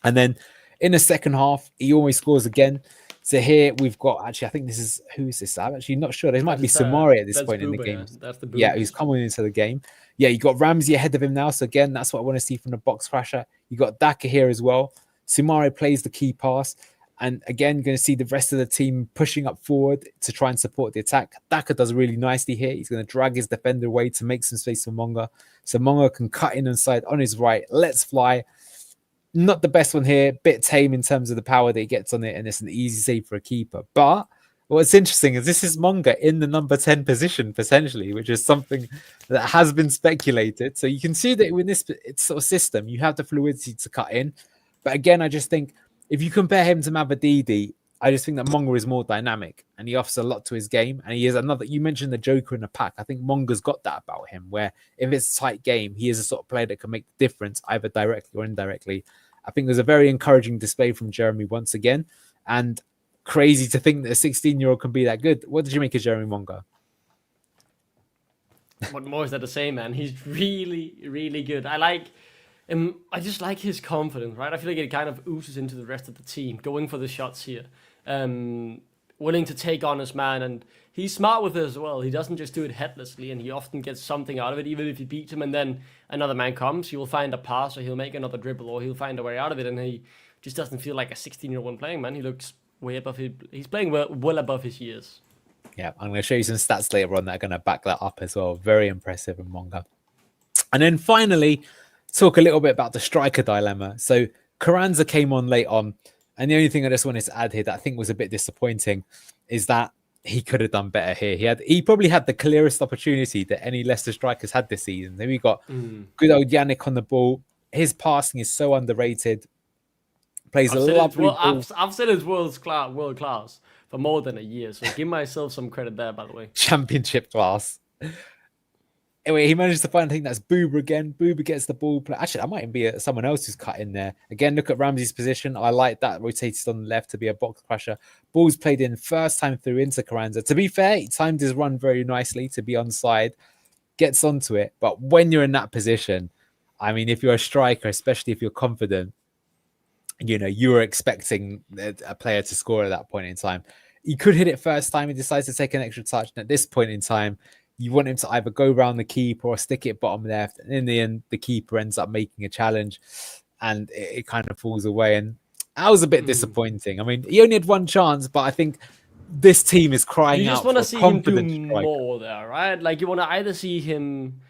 And then in the second half, he always scores again. So here we've got, actually, I think this is, who is this? I'm actually not sure. There might be Sumari at this point in the game. That's the yeah, who's coming into the game. Yeah, you got Ramsey ahead of him now. So again, that's what I want to see from the box crasher. You got Daka here as well. Sumari plays the key pass. And again, going to see the rest of the team pushing up forward to try and support the attack. Daka does really nicely here. He's going to drag his defender away to make some space for Munga. So Munga can cut in inside on his right. Let's fly. Not the best one here. Bit tame in terms of the power that he gets on it. And it's an easy save for a keeper. But what's interesting is this is Munga in the number 10 position, potentially, which is something that has been speculated. So you can see that with this sort of system, you have the fluidity to cut in. But again, I just think if you compare him to Mavadidi, I just think that Munga is more dynamic and he offers a lot to his game. And he is another, you mentioned the joker in the pack. I think Munga's got that about him, where if it's a tight game, he is a sort of player that can make the difference either directly or indirectly. I think there's a very encouraging display from Jeremy once again. And crazy to think that a 16-year-old can be that good. What did you make of Jeremy Munga? What more is there to say, man? He's really, really good. I just like his confidence, right? I feel like it kind of oozes into the rest of the team, going for the shots here. Willing to take on his man, and he's smart with it as well. He doesn't just do it headlessly, and he often gets something out of it, even if he beats him and then another man comes, he will find a pass, or he'll make another dribble, or he'll find a way out of it, and he just doesn't feel like a 16-year-old playing, man. He looks way above he's playing well above his years. Yeah, I'm going to show you some stats later on that are going to back that up as well. Very impressive in Munga. And then finally, talk a little bit about the striker dilemma. So Karanza came on late on, and the only thing I just wanted to add here that I think was a bit disappointing is that he could have done better here. He probably had the clearest opportunity that any Leicester strikers had this season. Then we got good old Yannick on the ball. His passing is so underrated. Plays a lovely ball. I've said it's world class for more than a year, so give myself some credit there, by the way. Championship class. Anyway, he manages to find, I think that's Booba again. Booba gets the ball. Actually, that might even be someone else who's cut in there. Again, look at Ramsey's position. I like that. Rotated on the left to be a box crusher. Ball's played in first time through into Karanza. To be fair, he timed his run very nicely to be onside. Gets onto it. But when you're in that position, I mean, if you're a striker, especially if you're confident, you know, you were expecting a player to score at that point in time. He could hit it first time. He decides to take an extra touch. And at this point in time, you want him to either go around the keeper or stick it bottom left. And in the end, the keeper ends up making a challenge and it kind of falls away. And that was a bit disappointing. I mean, he only had one chance, but I think this team is crying out. You just want to see him do more there, right? Like, you want to either see him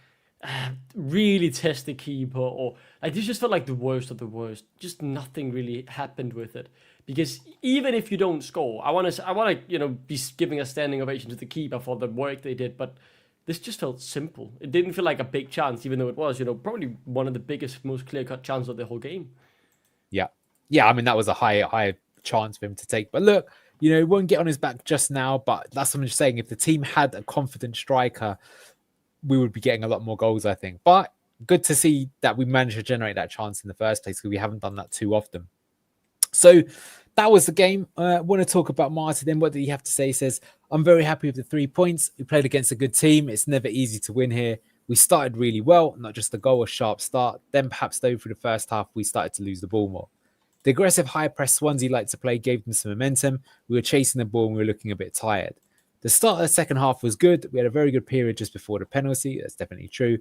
really test the keeper, or like this just felt like the worst of the worst. Just nothing really happened with it. Because even if you don't score, I want to be giving a standing ovation to the keeper for the work they did, but this just felt simple. It didn't feel like a big chance, even though it was, probably one of the biggest, most clear-cut chances of the whole game. Yeah. I mean, that was a high chance for him to take. But look, he won't get on his back just now, but that's what I'm just saying. If the team had a confident striker, we would be getting a lot more goals, I think. But good to see that we managed to generate that chance in the first place, because we haven't done that too often. So that was the game. I want to talk about Marti then. What did he have to say? He says, I'm very happy with the 3 points. We played against a good team. It's never easy to win here. We started really well, not just a goal, a sharp start. Then perhaps though through the first half, we started to lose the ball more. The aggressive high press Swansea liked to play gave them some momentum. We were chasing the ball and we were looking a bit tired. The start of the second half was good. We had a very good period just before the penalty. That's definitely true.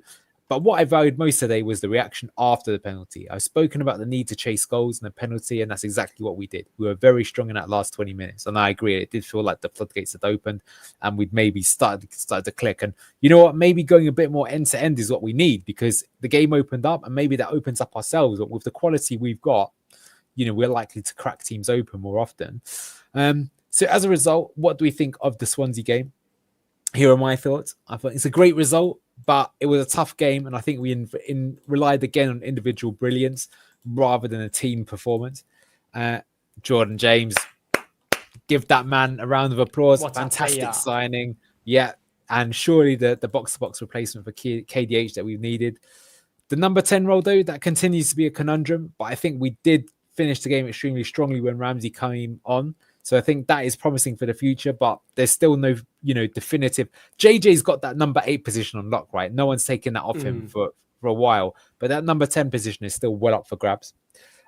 But what I valued most today was the reaction after the penalty. I've spoken about the need to chase goals and the penalty, and that's exactly what we did. We were very strong in that last 20 minutes. And I agree, it did feel like the floodgates had opened and we'd maybe started to click. And you know what? Maybe going a bit more end-to-end is what we need, because the game opened up and maybe that opens up ourselves. But with the quality we've got, we're likely to crack teams open more often. So as a result, what do we think of the Swansea game? Here are my thoughts. I thought it's a great result, but it was a tough game. And I think we relied again on individual brilliance rather than a team performance. Jordan James, give that man a round of applause. What Fantastic signing. Yeah. And surely the box-to-box replacement for KDH that we've needed. The number 10 role, though, that continues to be a conundrum. But I think we did finish the game extremely strongly when Ramsey came on. So I think that is promising for the future, but there's still no, definitive. JJ's got that number 8 position on lock, right? No one's taken that off him for a while, but that number 10 position is still well up for grabs.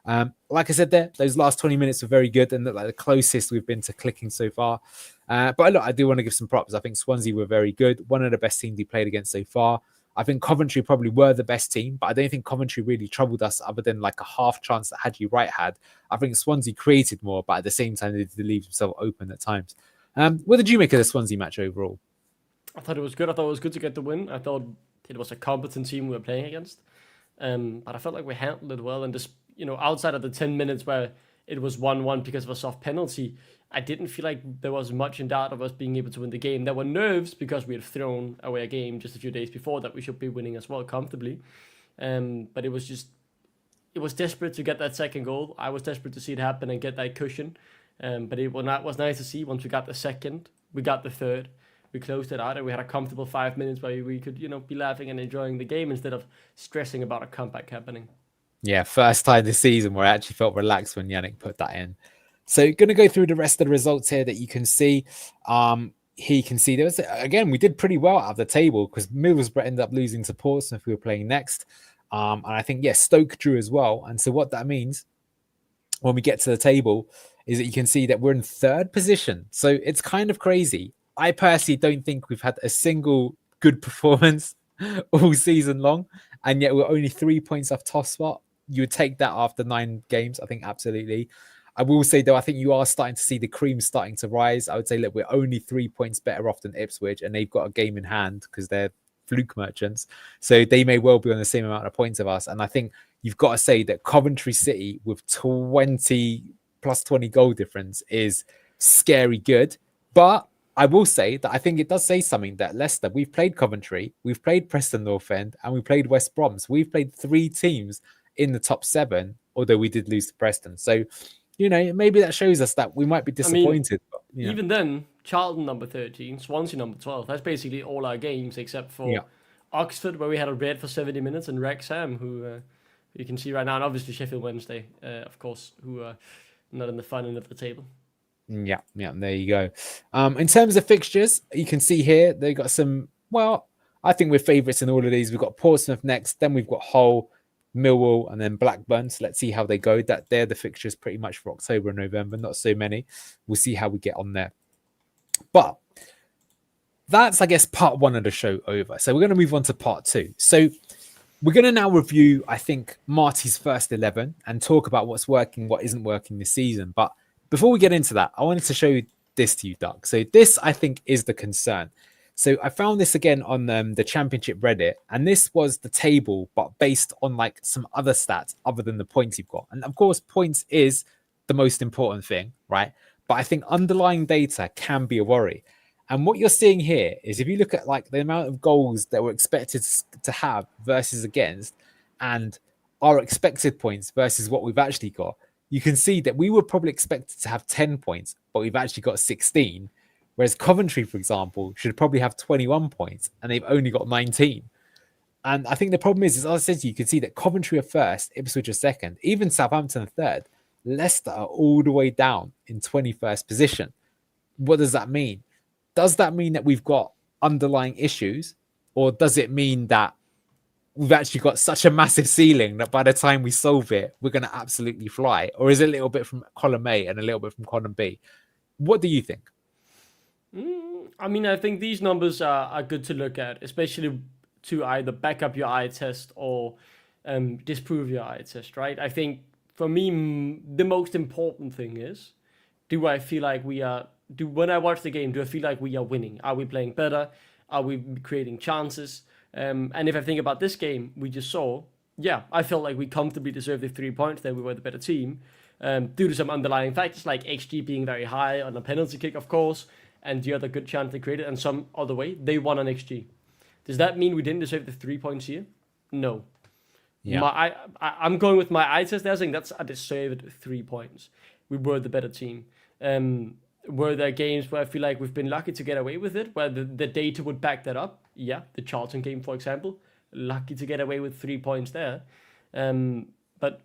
Like I said there, those last 20 minutes were very good and like the closest we've been to clicking so far. But look, I do want to give some props. I think Swansea were very good. One of the best teams we played against so far. I think Coventry probably were the best team, but I don't think Coventry really troubled us other than like a half chance that Hadji Wright had. I think Swansea created more, but at the same time, they did leave themselves open at times. What did you make of the Swansea match overall? I thought it was good. I thought it was good to get the win. I thought it was a competent team we were playing against. But I felt like we handled it well. And just, outside of the 10 minutes where it was 1-1 because of a soft penalty, I didn't feel like there was much in doubt of us being able to win the game. There were nerves because we had thrown away a game just a few days before that we should be winning as well comfortably. But it was desperate to get that second goal. I was desperate to see it happen and get that cushion. But it was nice to see once we got the second, we got the third, we closed it out and we had a comfortable 5 minutes where we could, be laughing and enjoying the game instead of stressing about a comeback happening. Yeah, first time this season where I actually felt relaxed when Yannick put that in. So going to go through the rest of the results here that you can see. He can see there was, again, we did pretty well out of the table because Middlesbrough ended up losing to Portsmouth. We were playing next. And I think, Stoke drew as well. And so what that means when we get to the table is that you can see that we're in third position. So it's kind of crazy. I personally don't think we've had a single good performance all season long. And yet we're only 3 points off top spot. You would take that after 9 games. I think absolutely. I will say, though, I think you are starting to see the cream starting to rise. I would say, look, we're only 3 points better off than Ipswich, and they've got a game in hand because they're fluke merchants. So they may well be on the same amount of points of us. And I think you've got to say that Coventry City with 20 goal difference is scary good. But I will say that I think it does say something that Leicester, we've played Coventry, we've played Preston North End, and we played West Brom. So we've played 3 teams in the top 7, although we did lose to Preston. So, maybe that shows us that we might be disappointed. Even then, Charlton number 13, Swansea number 12. That's basically all our games except for Oxford, where we had a red for 70 minutes, and Wrexham, who you can see right now, and obviously Sheffield Wednesday, of course, who are not in the fun end of the table. Yeah, there you go. In terms of fixtures, you can see here, they got some, I think we're favourites in all of these. We've got Portsmouth next, then we've got Hull, Millwall, and then Blackburn. So let's see how they go. They're the fixtures pretty much for October and November. Not so many. We'll see how we get on there. But that's, I guess, part 1 of the show over. So we're going to move on to part 2. So we're going to now review, I think, Marti's first 11 and talk about what's working, what isn't working this season. But before we get into that, I wanted to show you this to you, Doug. So this, I think, is the concern. So I found this again on the Championship Reddit, and this was the table, but based on like some other stats other than the points you've got. And of course, points is the most important thing, right? But I think underlying data can be a worry. And what you're seeing here is if you look at like the amount of goals that we're expected to have versus against, and our expected points versus what we've actually got, you can see that we were probably expected to have 10 points, but we've actually got 16. Whereas Coventry, for example, should probably have 21 points and they've only got 19. And I think the problem is, as I said to you, can see that Coventry are first, Ipswich are second, even Southampton are third. Leicester are all the way down in 21st position. What does that mean? Does that mean that we've got underlying issues? Or does it mean that we've actually got such a massive ceiling that by the time we solve it, we're going to absolutely fly? Or is it a little bit from column A and a little bit from column B? What do you think? I mean, I think these numbers are good to look at, especially to either back up your eye test or disprove your eye test, right? I think for me, the most important thing is, do I feel like when I watch the game, do I feel like we are winning? Are we playing better? Are we creating chances? And if I think about this game we just saw, yeah, I felt like we comfortably deserved the 3 points, that we were the better team, due to some underlying factors like XG being very high on a penalty kick, of course, and the other good chance they created, and some other way, they won on XG. Does that mean we didn't deserve the 3 points here? No. Yeah. I'm going with my eye test there, saying that's a deserved 3 points. We were the better team. Were there games where I feel like we've been lucky to get away with it, where the data would back that up? Yeah, the Charlton game, for example. Lucky to get away with 3 points there. But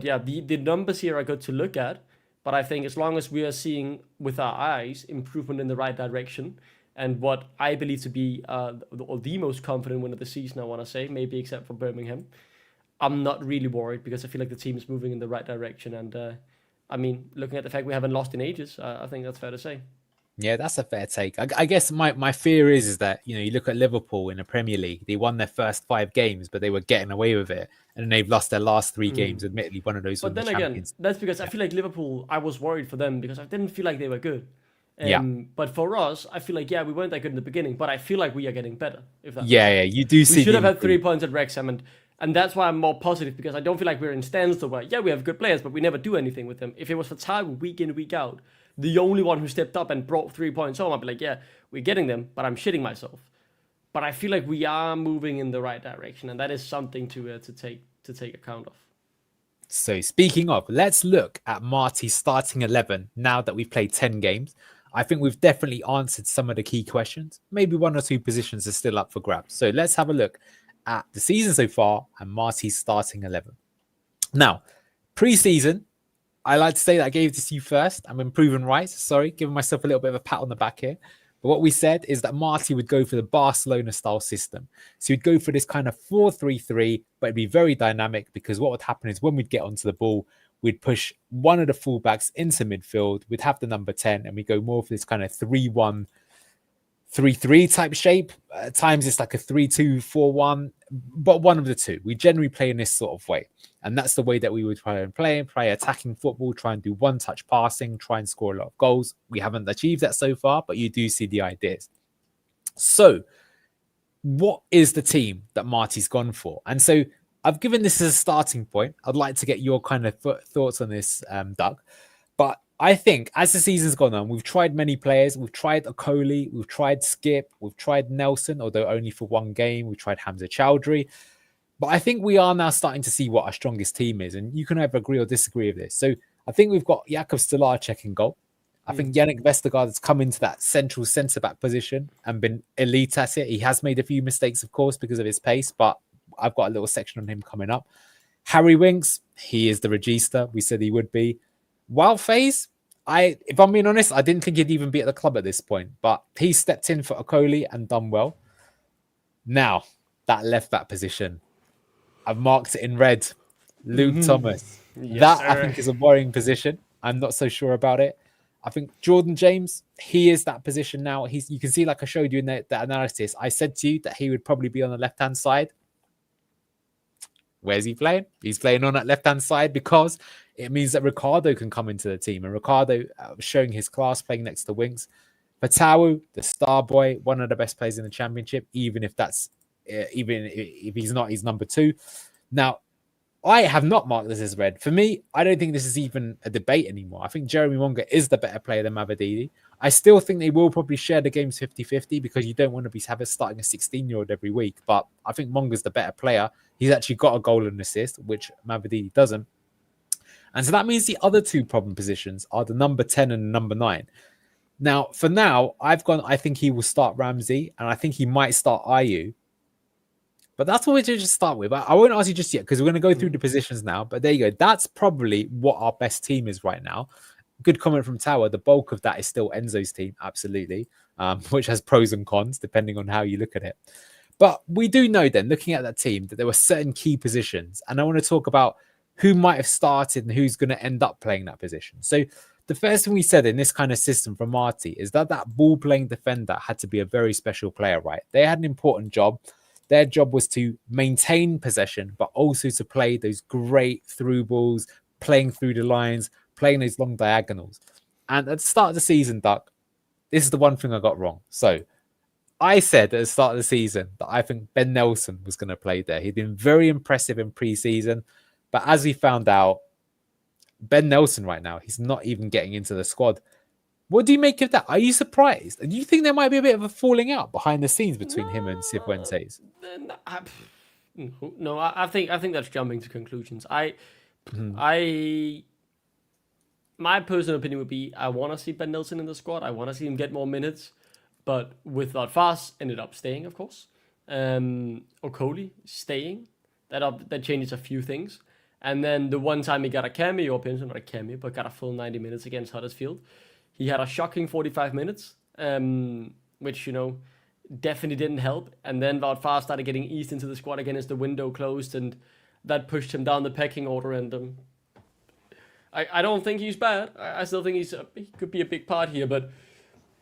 yeah, the numbers here are good to look at. But I think as long as we are seeing with our eyes improvement in the right direction, and what I believe to be the most confident win of the season, I want to say, maybe except for Birmingham, I'm not really worried because I feel like the team is moving in the right direction. And I mean, looking at the fact we haven't lost in ages, I think that's fair to say. Yeah, that's a fair take. I guess my fear is that, you look at Liverpool in the Premier League, they won their first 5 games, but they were getting away with it. And then they've lost their last 3 games. Admittedly, one of those. But then again, that's because I feel like Liverpool, I was worried for them because I didn't feel like they were good. But for us, I feel like, yeah, we weren't that good in the beginning, but I feel like we are getting better. If that you do see. We should have had 3 points at Wrexham, and that's why I'm more positive, because I don't feel like we're in standstill where, yeah, we have good players, but we never do anything with them. If it was Fatawu week in, week out, the only one who stepped up and brought 3 points home, I'd be like, yeah, we're getting them, but I'm shitting myself. But I feel like we are moving in the right direction, and that is something to take account of. So speaking of, let's look at Marti's starting 11 now that we've played 10 games. I think we've definitely answered some of the key questions. Maybe 1 or 2 positions are still up for grabs. So let's have a look at the season so far and Marti's starting 11. Now, pre-season, I like to say that I gave this to you first. I'm improving right. Sorry, giving myself a little bit of a pat on the back here. But what we said is that Marti would go for the Barcelona-style system. So he'd go for this kind of 4-3-3, but it'd be very dynamic because what would happen is when we'd get onto the ball, we'd push one of the fullbacks into midfield. We'd have the number 10, and we go more for this kind of 3-1, 3-3 type shape. At times it's like a 3-2-4-1, but one of the two. We generally play in this sort of way. And that's the way that we would try and play attacking football, try and do one-touch passing, try and score a lot of goals. We haven't achieved that so far, but you do see the ideas. So what is the team that Marti's gone for? And so I've given this as a starting point. I'd like to get your kind of thoughts on this, Doug. But I think as the season's gone on, we've tried many players. We've tried Okoli, we've tried Skip, we've tried Nelson, although only for 1 game. We tried Hamza Chowdhury. But I think we are now starting to see what our strongest team is. And you can either agree or disagree with this. So I think we've got Jakub Stolarczyk in goal. I think Yannick Vestergaard has come into that central centre-back position and been elite at it. He has made a few mistakes, of course, because of his pace, but I've got a little section on him coming up. Harry Winks, he is the regista. We said he would be. Wout Faes, if I'm being honest, I didn't think he'd even be at the club at this point, but he stepped in for Okoli and done well. Now, that left-back position, I've marked it in red. Luke Thomas. Yes, that, sir. I think, is a worrying position. I'm not so sure about it. I think Jordan James, he is that position now. You can see, like I showed you in that analysis, I said to you that he would probably be on the left-hand side. Where's he playing? He's playing on that left-hand side because it means that Ricardo can come into the team. And Ricardo showing his class playing next to Winks. Fatawu, the star boy, one of the best players in the championship, even if he's not, he's number 2. Now, I have not marked this as red. For me, I don't think this is even a debate anymore. I think Jeremy Munga is the better player than Mavididi. I still think they will probably share the games 50-50 because you don't want to be starting a 16-year-old every week. But I think Munga's the better player. He's actually got a goal and assist, which Mavididi doesn't. And so that means the other 2 problem positions are the number 10 and the number 9. Now, for now, I think he will start Ramsey, and I think he might start Ayew. But that's what we're going to just start with. I won't ask you just yet because we're going to go through the positions now. But there you go. That's probably what our best team is right now. Good comment from Tower. The bulk of that is still Enzo's team, absolutely, which has pros and cons depending on how you look at it. But we do know then, looking at that team, that there were certain key positions. And I want to talk about who might have started and who's going to end up playing that position. So the first thing we said in this kind of system from Marti is that ball-playing defender had to be a very special player, right? They had an important job. Their job was to maintain possession, but also to play those great through balls, playing through the lines, playing those long diagonals. And at the start of the season, Duck, this is the one thing I got wrong. So I said at the start of the season that I think Ben Nelson was going to play there. He'd been very impressive in pre-season, but as we found out, Ben Nelson right now, he's not even getting into the squad. What do you make of that? Are you surprised? And do you think there might be a bit of a falling out behind the scenes between him and Cifuentes? No, I think that's jumping to conclusions. My personal opinion would be I want to see Ben Nelson in the squad. I want to see him get more minutes, but with Wout Faes ended up staying, of course. Okoli staying, that changes a few things. And then the one time he got a cameo appearance, not a cameo, but got a full 90 minutes against Huddersfield, he had a shocking 45 minutes, which, definitely didn't help. And then Wout Faes started getting eased into the squad again as the window closed, and that pushed him down the pecking order. And I don't think he's bad. I still think he could be a big part here, but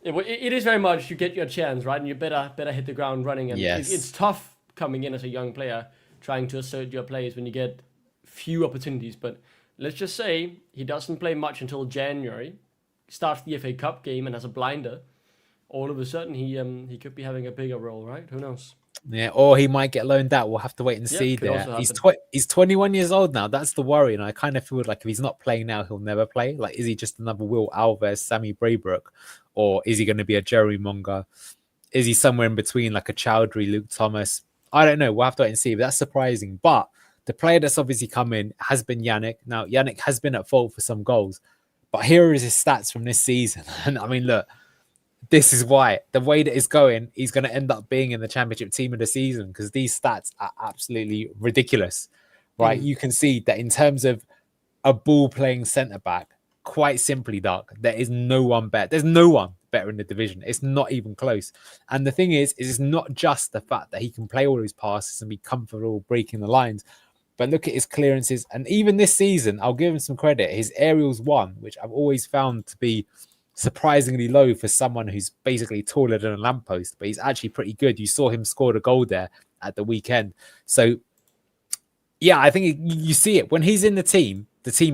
it is very much you get your chance, right? And you better hit the ground running. And yes. It's tough coming in as a young player, trying to assert your plays when you get few opportunities. But let's just say he doesn't play much until January, starts the FA Cup game and has a blinder. All of a sudden he could be having a bigger role, right? Who knows? Yeah, or he might get loaned out. We'll have to wait and see there. He's 21 years old now. That's the worry. And I kind of feel like if he's not playing now, he'll never play. Like, is he just another Will Alves, Sammy Braybrook? Or is he going to be a Jerry Munga? Is he somewhere in between, like a Chowdhury, Luke Thomas? I don't know. We'll have to wait and see. But that's surprising. But the player that's obviously come in has been Yannick. Now, Yannick has been at fault for some goals. But here is his stats from this season. And I mean, look, this is why the way that it's going, he's going to end up being in the championship team of the season because these stats are absolutely ridiculous, right? You can see that in terms of a ball playing centre back, quite simply, Doug, there is no one better. There's no one better in the division. It's not even close. And the thing is it's not just the fact that he can play all his passes and be comfortable breaking the lines, but look at his clearances. And even this season, I'll give him some credit. His aerials won, which I've always found to be surprisingly low for someone who's basically taller than a lamppost, but he's actually pretty good. You saw him score the goal there at the weekend. So, yeah, I think you see it. When he's in the team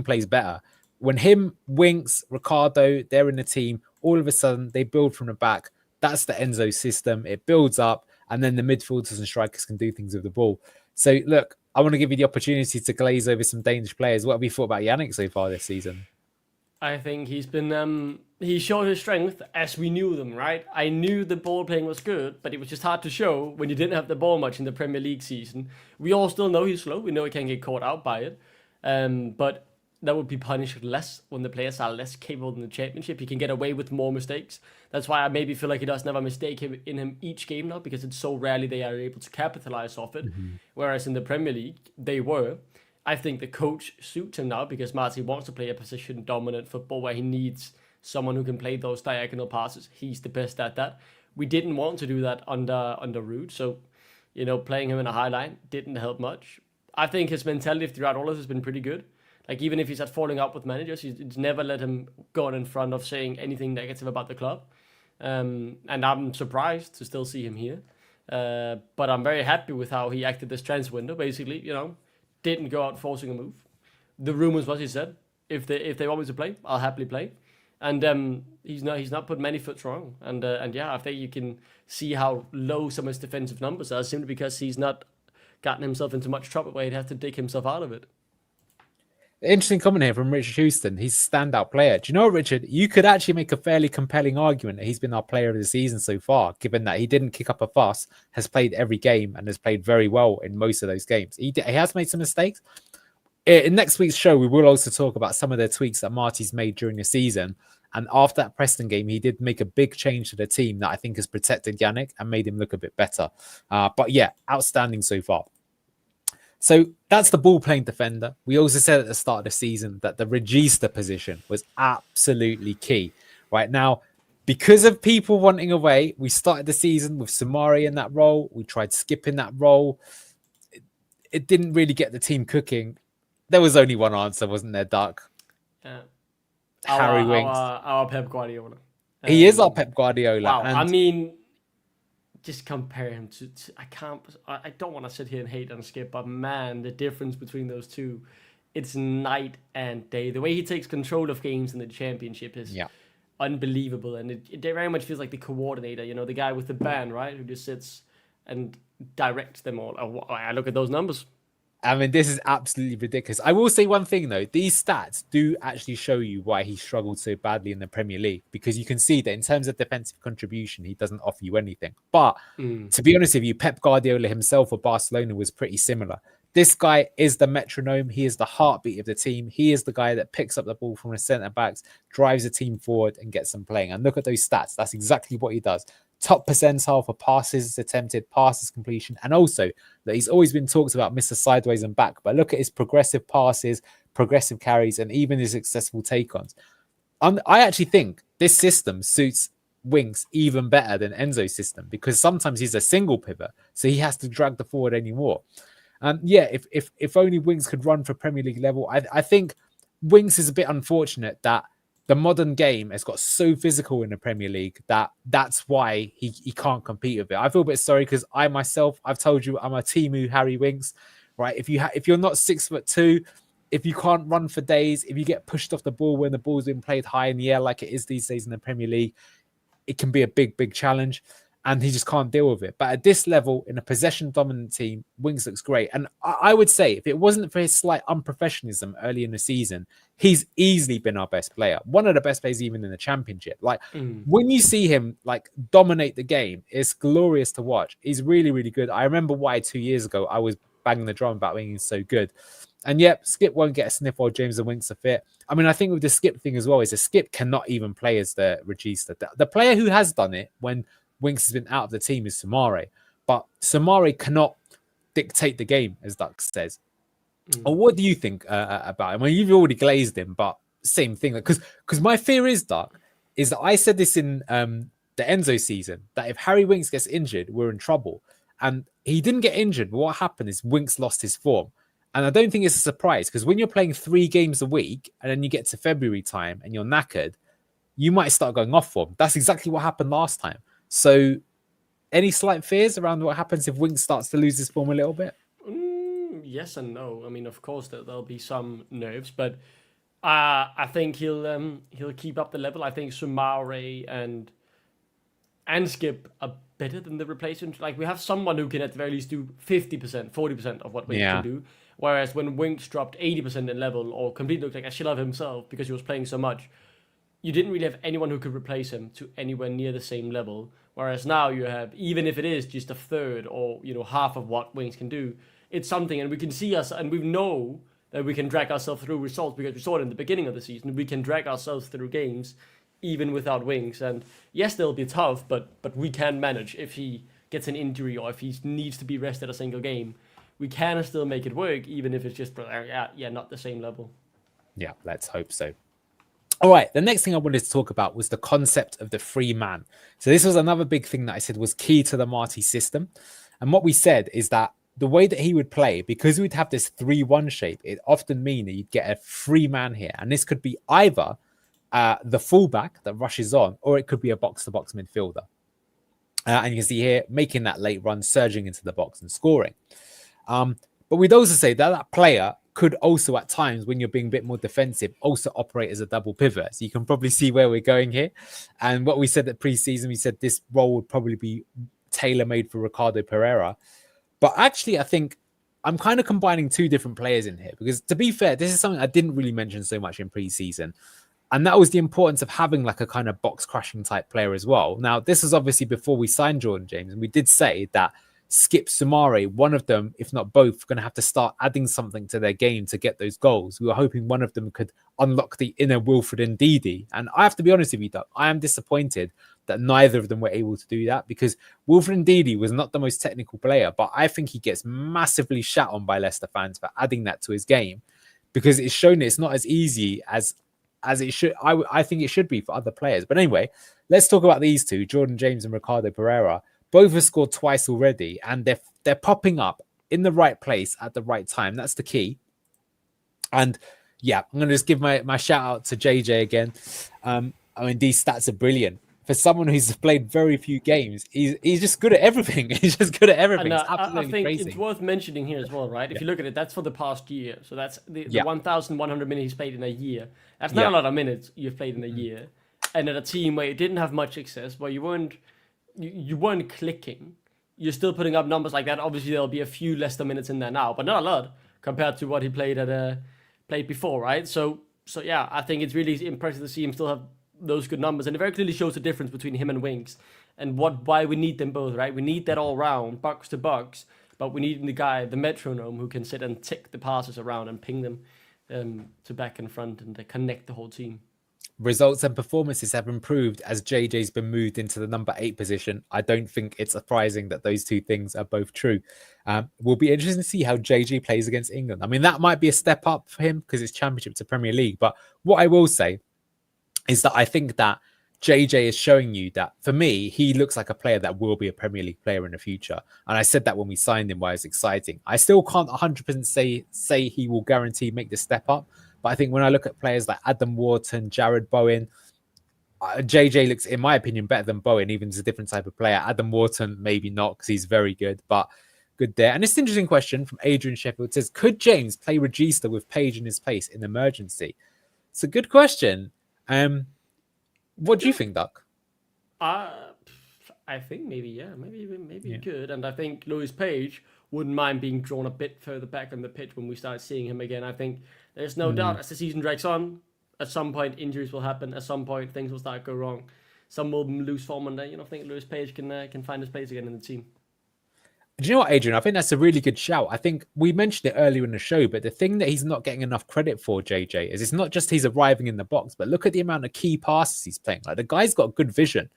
plays better. When him, Winks, Ricardo, they're in the team, all of a sudden they build from the back. That's the Enzo system. It builds up, and then the midfielders and strikers can do things with the ball. So, look, I want to give you the opportunity to glaze over some Danish players. What have you thought about Yannick so far this season? I think he's been he showed his strength as we knew them, right? I knew the ball playing was good, but it was just hard to show when you didn't have the ball much in the Premier League season. We all still know he's slow. We know he can get caught out by it. But that would be punished less when the players are less capable in the championship. He can get away with more mistakes. That's why I maybe feel like he doesn't have a mistake in him each game now, because it's so rarely they are able to capitalize off it. Whereas in the Premier League, they were. I think the coach suits him now because Marti wants to play a position-dominant football where he needs someone who can play those diagonal passes. He's the best at that. We didn't want to do that under Ruud, so playing him in a high line didn't help much. I think his mentality throughout all of this has been pretty good. Like, even if he's had falling out with managers, he's never let him go in front of saying anything negative about the club. And I'm surprised to still see him here. But I'm very happy with how he acted this transfer window. Basically, didn't go out forcing a move. The rumors was he said, if they want me to play, I'll happily play. And he's not put many foot wrong. And yeah, I think you can see how low some of his defensive numbers are simply because he's not gotten himself into much trouble where he'd have to dig himself out of it. Interesting comment here from Richard Houston. He's a standout player. Do you know, Richard, you could actually make a fairly compelling argument that he's been our player of the season so far, given that he didn't kick up a fuss, has played every game and has played very well in most of those games. He has made some mistakes. In next week's show, we will also talk about some of the tweaks that Marti's made during the season. And after that Preston game, he did make a big change to the team that I think has protected Yannick and made him look a bit better. But yeah, outstanding so far. So that's the ball-playing defender. We also said at the start of the season that the regista position was absolutely key. Right now, Because of people wanting away, we started the season with Samari in that role. We tried skipping that role. It didn't really get the team cooking. There was only one answer, wasn't there, Duck? Harry Winks. Our Pep Guardiola. He is our Pep Guardiola. Wow. And I mean, just compare him to I don't want to sit here and hate on Skip, but man, the difference between those two, it's night and day. The way he takes control of games in the championship is unbelievable, and it very much feels like the coordinator, the guy with the band, right, who just sits and directs them all. I look at those numbers. I mean, this is absolutely ridiculous. I will say one thing, though. These stats do actually show you why he struggled so badly in the Premier League, because you can see that in terms of defensive contribution, he doesn't offer you anything. But to be honest with you, Pep Guardiola himself for Barcelona was pretty similar. This guy is the metronome. He is the heartbeat of the team. He is the guy that picks up the ball from the centre-backs, drives the team forward and gets them playing. And look at those stats. That's exactly what he does. Top percentile for passes attempted, passes completion, and also that he's always been talked about Mr. Sideways and back. But look at his progressive passes, progressive carries, and even his successful take-ons. I actually think this system suits Winks even better than Enzo's system, because sometimes he's a single pivot, so he has to drag the forward anymore. And if only Winks could run for Premier League level. I think Winks is a bit unfortunate that the modern game has got so physical in the Premier League that's why he can't compete with it. I feel a bit sorry, because I've told you, I'm a Timu Harry Winks, right? If you're not 6'2", if you can't run for days, if you get pushed off the ball when the ball's been played high in the air like it is these days in the Premier League, it can be a big challenge. And he just can't deal with it. But at this level, in a possession-dominant team, Winks looks great. And I would say, if it wasn't for his slight unprofessionalism early in the season, he's easily been our best player. One of the best players even in the Championship. When you see him dominate the game, it's glorious to watch. He's really, really good. I remember why 2 years ago I was banging the drum about being so good. And Skip won't get a sniff while James and Winks are fit. I mean, I think with the Skip thing as well, is a Skip cannot even play as the Regista. The player who has done it when Winks has been out of the team is Samari, but Samari cannot dictate the game, as Duck says. Or what do you think about him? I mean, you've already glazed him, but same thing. Because my fear is, Duck, is that I said this in the Enzo season, that if Harry Winks gets injured, we're in trouble. And he didn't get injured, but what happened is Winks lost his form. And I don't think it's a surprise, because when you're playing 3 games a week and then you get to February time and you're knackered, you might start going off form. That's exactly what happened last time. So, any slight fears around what happens if Winks starts to lose his form a little bit? Yes and no. I mean, of course, there'll be some nerves, but I think he'll keep up the level. I think Sumare and Skip are better than the replacement. We have someone who can at the very least do 50%, 40% of what Winks can do. Whereas when Winks dropped 80% in level or completely looked like a shell of himself because he was playing so much, you didn't really have anyone who could replace him to anywhere near the same level. Whereas now you have, even if it is just a third or half of what Winks can do, it's something, and we can see us, and we know that we can drag ourselves through results, because we saw it in the beginning of the season. We can drag ourselves through games even without Winks, and yes, they'll be tough, but we can manage. If he gets an injury or if he needs to be rested a single game, we can still make it work, even if it's just not the same level. Yeah, let's hope so. All right, the next thing I wanted to talk about was the concept of the free man. So this was another big thing that I said was key to the Marti system. And what we said is that the way that he would play, because we'd have this 3-1 shape, it often mean that you'd get a free man here. And this could be either the fullback that rushes on, or it could be a box-to-box midfielder. And you can see here, making that late run, surging into the box and scoring. But we'd also say that that player could also at times, when you're being a bit more defensive, also operate as a double pivot. So you can probably see where we're going here. And what we said at pre-season, we said this role would probably be tailor-made for Ricardo Pereira. But actually, I think I'm kind of combining 2 different players in here, because to be fair, this is something I didn't really mention so much in pre-season. And that was the importance of having a kind of box crashing type player as well. Now, this was obviously before we signed Jordan James. And we did say that Skip, Sumare, one of them, if not both, going to have to start adding something to their game to get those goals. We were hoping one of them could unlock the inner Wilfred and Ndidi. And I have to be honest with you, Doug, I am disappointed that neither of them were able to do that, because Wilfred Ndidi was not the most technical player, but I think he gets massively shat on by Leicester fans for adding that to his game, because it's shown it's not as easy as it should. I think it should be for other players. But anyway, let's talk about these two, Jordan James and Ricardo Pereira. Both have scored twice already, and they're popping up in the right place at the right time. That's the key. And yeah, I'm going to just give my shout out to JJ again. I mean, these stats are brilliant. For someone who's played very few games, he's just good at everything. He's just good at everything. And, It's absolutely I think crazy. it's worth mentioning here as well, right? If you look at it, that's for the past year. So that's the 1,100 minutes he's played in a year. That's not a lot of minutes you've played in a year. And at a team where you didn't have much success, where you weren't clicking, you're still putting up numbers like that. Obviously, there'll be a few Leicester minutes in there now, but not a lot compared to what he played before, right? So yeah, I think it's really impressive to see him still have those good numbers, and it very clearly shows the difference between him and Winks, and why we need them both, right? We need that all round, box to box, but we need the metronome, who can sit and tick the passes around and ping them to back and front and connect the whole team. Results and performances have improved as JJ's been moved into the number 8 position. I don't think it's surprising that those two things are both true. Will be interesting to see how JJ plays against England. I mean, that might be a step up for him because it's Championship to Premier League. But what I will say is that I think that JJ is showing you that, for me, he looks like a player that will be a Premier League player in the future. And I said that when we signed him, why it's exciting. I still can't 100% say he will guarantee make the step up. But I think when I look at players like Adam Wharton, Jared Bowen, JJ looks, in my opinion, better than Bowen, even as a different type of player. Adam Wharton, maybe not, because he's very good, but good there. And it's an interesting question from Adrian Sheffield. It says, could James play Regista with Page in his place in emergency? It's a good question. What do you think, Doc? I think maybe he could, and I think Lewis Page wouldn't mind being drawn a bit further back on the pitch when we start seeing him again. I think there's no doubt as the season drags on, at some point injuries will happen. At some point things will start to go wrong. Some will lose form, and I think Lewis Page can find his place again in the team. Do you know what, Adrian? I think that's a really good shout. I think we mentioned it earlier in the show, but the thing that he's not getting enough credit for, JJ, is it's not just he's arriving in the box, but look at the amount of key passes he's playing. Like, the guy's got good vision.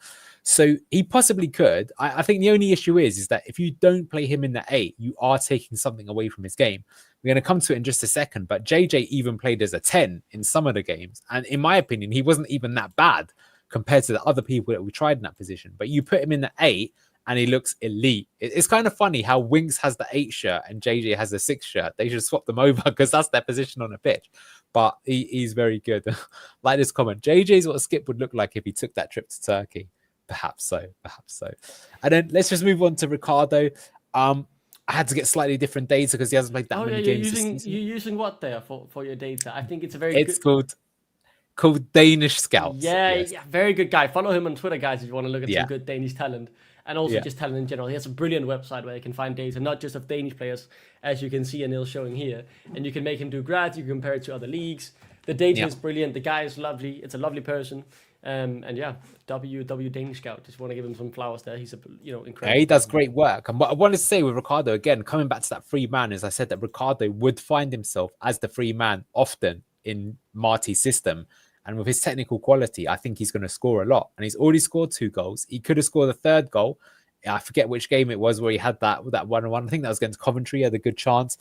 So he possibly could. I think the only issue is that if you don't play him in the 8, you are taking something away from his game. We're going to come to it in just a second, but JJ even played as a 10 in some of the games. And in my opinion, he wasn't even that bad compared to the other people that we tried in that position. But you put him in the 8, and he looks elite. It's kind of funny how Winks has the 8 shirt and JJ has the 6 shirt. They should swap them over because that's their position on the pitch. But he's very good. Like this comment, JJ's what Skip would look like if he took that trip to Turkey. Perhaps so. And then let's just move on to Ricardo. I had to get slightly different data because he hasn't played that many games. You're using what there for your data? I think it's a called Danish Scouts. Yeah, very good guy. Follow him on Twitter, guys, if you want to look at some good Danish talent. And also just talent in general. He has a brilliant website where you can find data, not just of Danish players, as you can see Anil showing here. And you can make him do grads, you can compare it to other leagues. The data is brilliant. The guy is lovely. It's a lovely person. And yeah, WW Danish Scout. Just want to give him some flowers there. He's incredible. Yeah, he does great work. And what I wanted to say with Ricardo, again, coming back to that free man, is I said that Ricardo would find himself as the free man often in Marti's system. And with his technical quality, I think he's going to score a lot. And he's already scored 2 goals. He could have scored a 3rd goal. I forget which game it was where he had that 1-1. I think that was against Coventry. He had a good chance.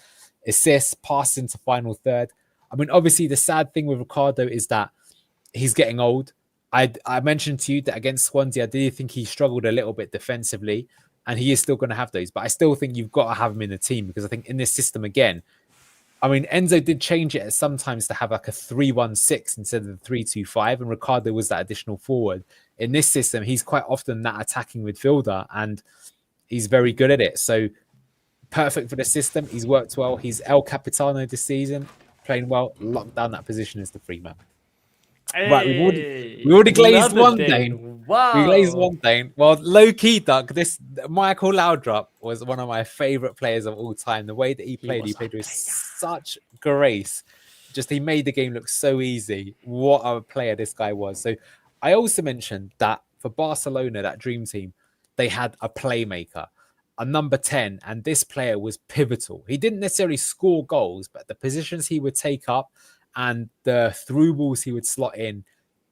Assist, pass into final third. I mean, obviously, the sad thing with Ricardo is that he's getting old. I mentioned to you that against Swansea, I did think he struggled a little bit defensively. And he is still going to have those. But I still think you've got to have him in the team. Because I think in this system, again, I mean, Enzo did change it sometimes to have like a 3-1-6 instead of the 3-2-5, and Ricardo was that additional forward. In this system, he's quite often that attacking midfielder, and he's very good at it. So perfect for the system. He's worked well. He's El Capitano this season, playing well, locked down that position as the free man. Hey, right, we already glazed one thing. Wow. We glazed one thing. Well, low key, Duck. This Michael Laudrup was one of my favorite players of all time. The way that he played with such grace. Just he made the game look so easy. What a player this guy was. So I also mentioned that for Barcelona, that dream team, they had a playmaker, a number 10, and this player was pivotal. He didn't necessarily score goals, but the positions he would take up and the through balls he would slot in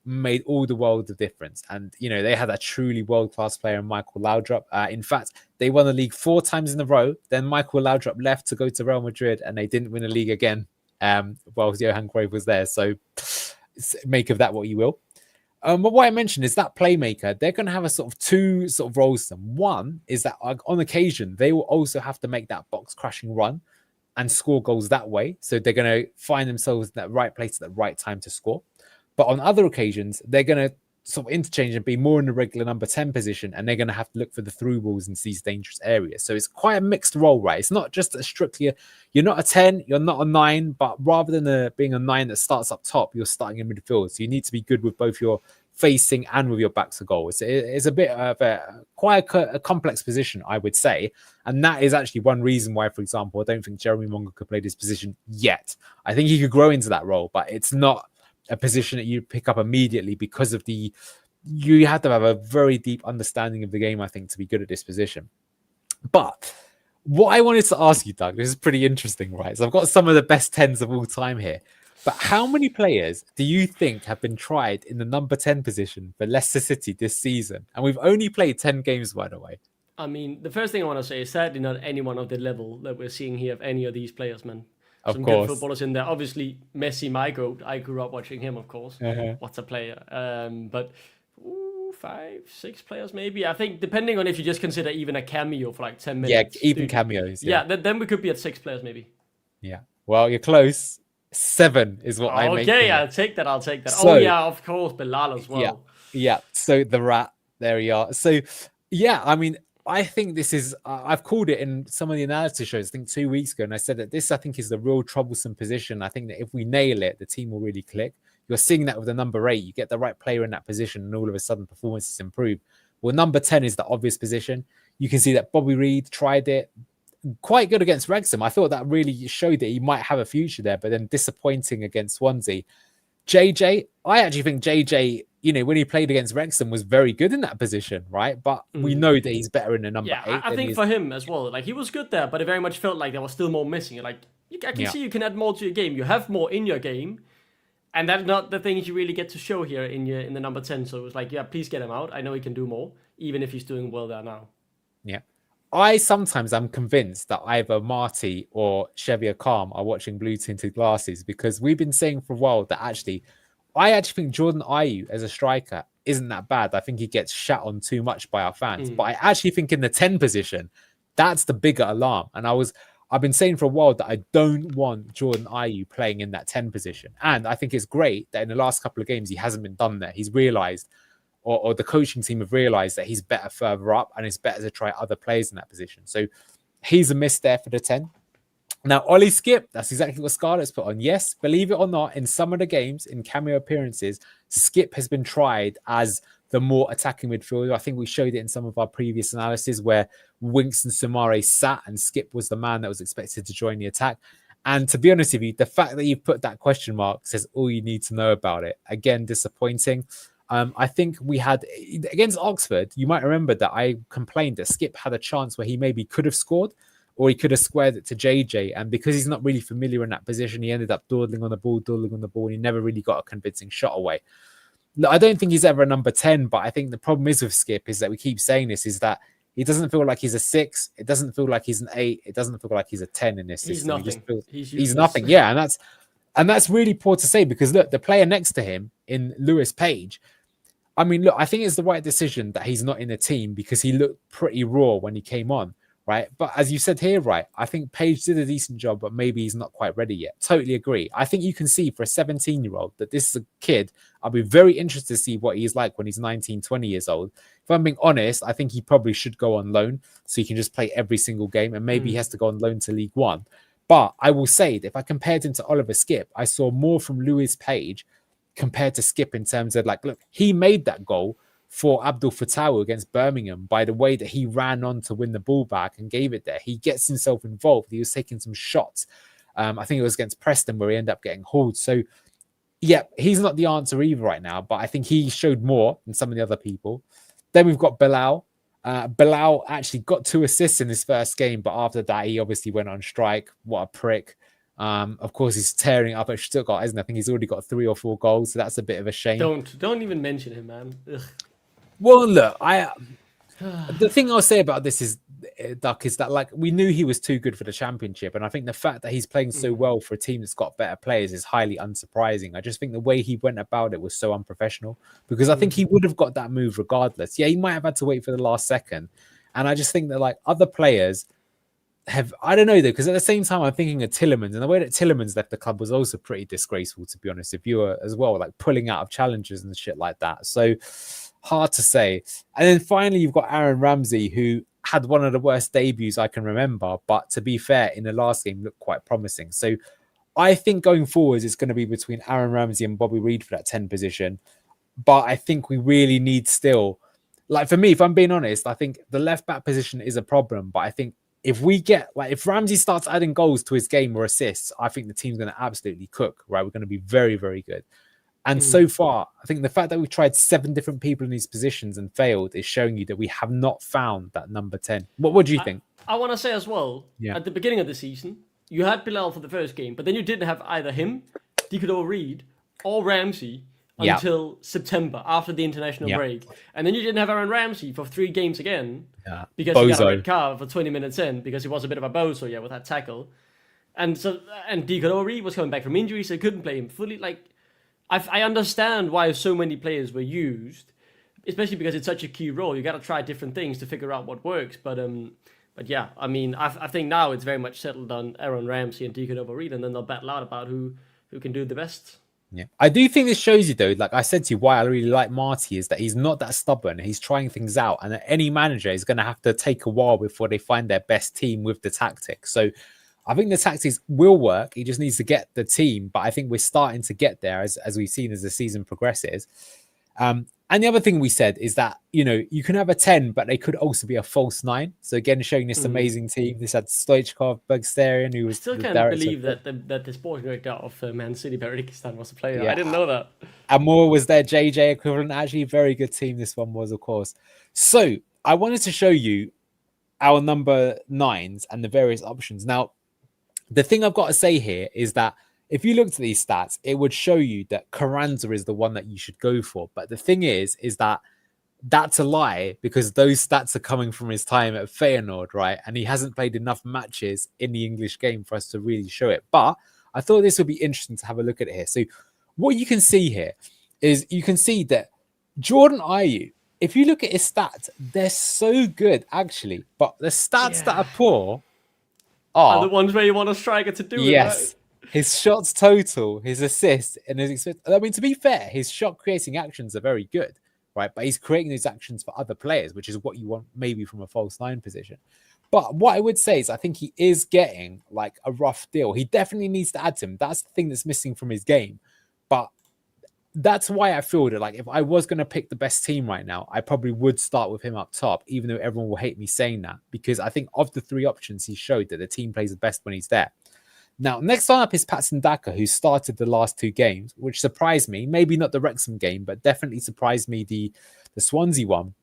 made all the world of difference. And, they had a truly world-class player in Michael Laudrup. In fact, they won the league 4 times in a row. Then Michael Laudrup left to go to Real Madrid, and they didn't win the league again while Johan Cruyff was there. So make of that what you will. But what I mentioned is that playmaker, they're going to have a sort of two sort of roles to them. One is that on occasion, they will also have to make that box crashing run and score goals that way. So they're going to find themselves in that right place at the right time to score. But on other occasions, they're going to sort of interchange and be more in the regular number 10 position, and they're going to have to look for the through balls into these dangerous areas. So it's quite a mixed role, right? It's not just you're not a 10, you're not a 9, but rather than being a 9 that starts up top, you're starting in midfield. So you need to be good with both your facing and with your back to goal. It's a bit of quite a complex position, I would say. And that is actually one reason why, for example, I don't think Jeremy Munga could play this position yet. I think he could grow into that role, but it's not a position that you pick up immediately because of you have to have a very deep understanding of the game, I think, to be good at this position. But what I wanted to ask you, Doug, this is pretty interesting, right? So I've got some of the best 10s of all time here. But how many players do you think have been tried in the number 10 position for Leicester City this season? And we've only played 10 games, by the way. I mean, the first thing I want to say is sadly not anyone of the level that we're seeing here of any of these players, man. Some good footballers in there. Obviously, Messi, my goat. I grew up watching him, of course. What a player. But 5, 6 players maybe. I think depending on if you just consider even a cameo for like 10 minutes. Yeah, even cameos. Yeah, then we could be at 6 players maybe. Yeah. Well, you're close. 7 is what I make. Okay, I'll take that. So, yeah, of course, Bilal as well. Yeah. So the rat, there we are. So yeah, I mean, I think this is, I've called it in some of the analysis shows, I think 2 weeks ago, and I said that this, I think, is the real troublesome position. I think that if we nail it, the team will really click. You're seeing that with the number 8. You get the right player in that position, and all of a sudden performances improve. Well, number 10 is the obvious position. You can see that Bobby Reid tried it. Quite good against Wrexham. I thought that really showed that he might have a future there, but then disappointing against Swansea. JJ, I actually think JJ, when he played against Wrexham, was very good in that position, right? But we know that he's better in the number 8. I think for him as well, like he was good there, but it very much felt like there was still more missing. Like I can see you can add more to your game. You have more in your game, and that's not the things you really get to show here in the number 10. So it was like, yeah, please get him out. I know he can do more, even if he's doing well there now. Yeah. I sometimes am convinced that either Marti or Xavier Calm are watching blue tinted glasses, because we've been saying for a while that I actually think Jordan Ayew as a striker isn't that bad. I think he gets shat on too much by our fans, but I actually think in the 10 position, that's the bigger alarm. And I've been saying for a while that I don't want Jordan Ayew playing in that 10 position. And I think it's great that in the last couple of games, he hasn't been done there. He's realized, or the coaching team have realized, that he's better further up, and it's better to try other players in that position. So he's a miss there for the 10. Now, Ollie Skip, that's exactly what Scarlett's put on. Yes, believe it or not, in some of the games, in cameo appearances, Skip has been tried as the more attacking midfielder. I think we showed it in some of our previous analysis where Winks and Sumare sat and Skip was the man that was expected to join the attack. And to be honest with you, the fact that you've put that question mark says all you need to know about it. Again, disappointing. I think we had, against Oxford, you might remember that I complained that Skip had a chance where he maybe could have scored, or he could have squared it to JJ. And because he's not really familiar in that position, he ended up dawdling on the ball, and he never really got a convincing shot away. No, I don't think he's ever a number 10, but I think the problem is with Skip is that we keep saying this, is that he doesn't feel like he's a 6. It doesn't feel like he's an 8. It doesn't feel like he's a 10 in this system. He's nothing. Yeah, and that's really poor to say, because look, the player next to him in Lewis Page, I mean, look, I think it's the right decision that he's not in the team, because he looked pretty raw when he came on, right? But as you said here, right, I think Page did a decent job, but maybe he's not quite ready yet. Totally agree. I think you can see for a 17-year-old that this is a kid. I'll be very interested to see what he's like when he's 19, 20 years old. If I'm being honest, I think he probably should go on loan so he can just play every single game, and maybe he has to go on loan to League One. But I will say that if I compared him to Oliver Skip, I saw more from Lewis Page compared to Skip in terms of, like, look, he made that goal for Abdul Fatawu against Birmingham by the way that he ran on to win the ball back and gave it there. He gets himself involved. He was taking some shots. I think it was against Preston where he ended up getting hauled. So, yeah, he's not the answer either right now, but I think he showed more than some of the other people. Then we've got Bilal. Bilal actually got 2 assists in his first game, but after that, he obviously went on strike. What a prick. Of course, he's tearing up at Stuttgart, isn't he? I think he's already got 3 or 4 goals, so that's a bit of a shame. Don't even mention him, man. Ugh. Well, look, the thing I'll say about this is Duck, is that like we knew he was too good for the Championship, and I think the fact that he's playing so well for a team that's got better players is highly unsurprising. I just think the way he went about it was so unprofessional, because I think he would have got that move regardless. Yeah, he might have had to wait for the last second, and I just think that like other players have, I don't know though, because at the same time I'm thinking of Tielemans, and the way that Tielemans left the club was also pretty disgraceful, to be honest, if you were as well, like pulling out of challenges and shit like that. So hard to say. And then finally you've got Aaron Ramsey, who had one of the worst debuts I can remember, but to be fair, in the last game looked quite promising. So I think going forwards it's going to be between Aaron Ramsey and Bobby Reid for that 10 position. But I think we really need still, like for me, if I'm being honest, I think the left back position is a problem, but I think if we get, like, if Ramsey starts adding goals to his game or assists, I think the team's going to absolutely cook, right? We're going to be very, very good. And so far, I think the fact that we've tried 7 different people in these positions and failed is showing you that we have not found that number 10. What do you think? I want to say as well, at the beginning of the season, you had Bilal for the first game, but then you didn't have either him, Ricardo Reid, or Ramsey until September, after the international break. And then you didn't have Aaron Ramsey for 3 games again, because he got a red card for 20 minutes in, because he was a bit of a bozo, with that tackle. And Ricardo Reid was coming back from injury, so he couldn't play him fully. Like, I understand why so many players were used, especially because it's such a key role. You got to try different things to figure out what works. But yeah, I mean, I think now it's very much settled on Aaron Ramsey and Ricardo Reid, and then they'll battle out about who can do the best. Yeah, I do think this shows you, though, like I said to you, why I really like Marti is that he's not that stubborn. He's trying things out, and any manager is going to have to take a while before they find their best team with the tactics. So I think the tactics will work. He just needs to get the team, but I think we're starting to get there as we've seen as the season progresses. And the other thing we said is that, you can have a 10, but they could also be a false 9. So again, showing this amazing team. This had Stoichkov, Bergstarian, who was... I still can't believe that the sporting director of Man City, Berikistan, was a player. Yeah. I didn't know that. And Moore was their JJ equivalent. Actually, very good team this one was, of course. So I wanted to show you our number 9s and the various options. Now, the thing I've got to say here is that if you looked at these stats, it would show you that Karanza is the one that you should go for. But the thing is that that's a lie, because those stats are coming from his time at Feyenoord, right? And he hasn't played enough matches in the English game for us to really show it. But I thought this would be interesting to have a look at it here. So what you can see here is you can see that Jordan Ayew, if you look at his stats, they're so good, actually. But the stats that are poor are the ones where you want a striker to do it, right? His shots total, his assists, and his... I mean, to be fair, his shot creating actions are very good, right? But he's creating these actions for other players, which is what you want maybe from a false 9 position. But what I would say is I think he is getting like a rough deal. He definitely needs to add to him. That's the thing that's missing from his game. But that's why I feel that, like, if I was going to pick the best team right now, I probably would start with him up top, even though everyone will hate me saying that, because I think of the 3 options, he showed that the team plays the best when he's there. Now, next up is Patson Daka, who started the last 2 games, which surprised me. Maybe not the Wrexham game, but definitely surprised me the Swansea one,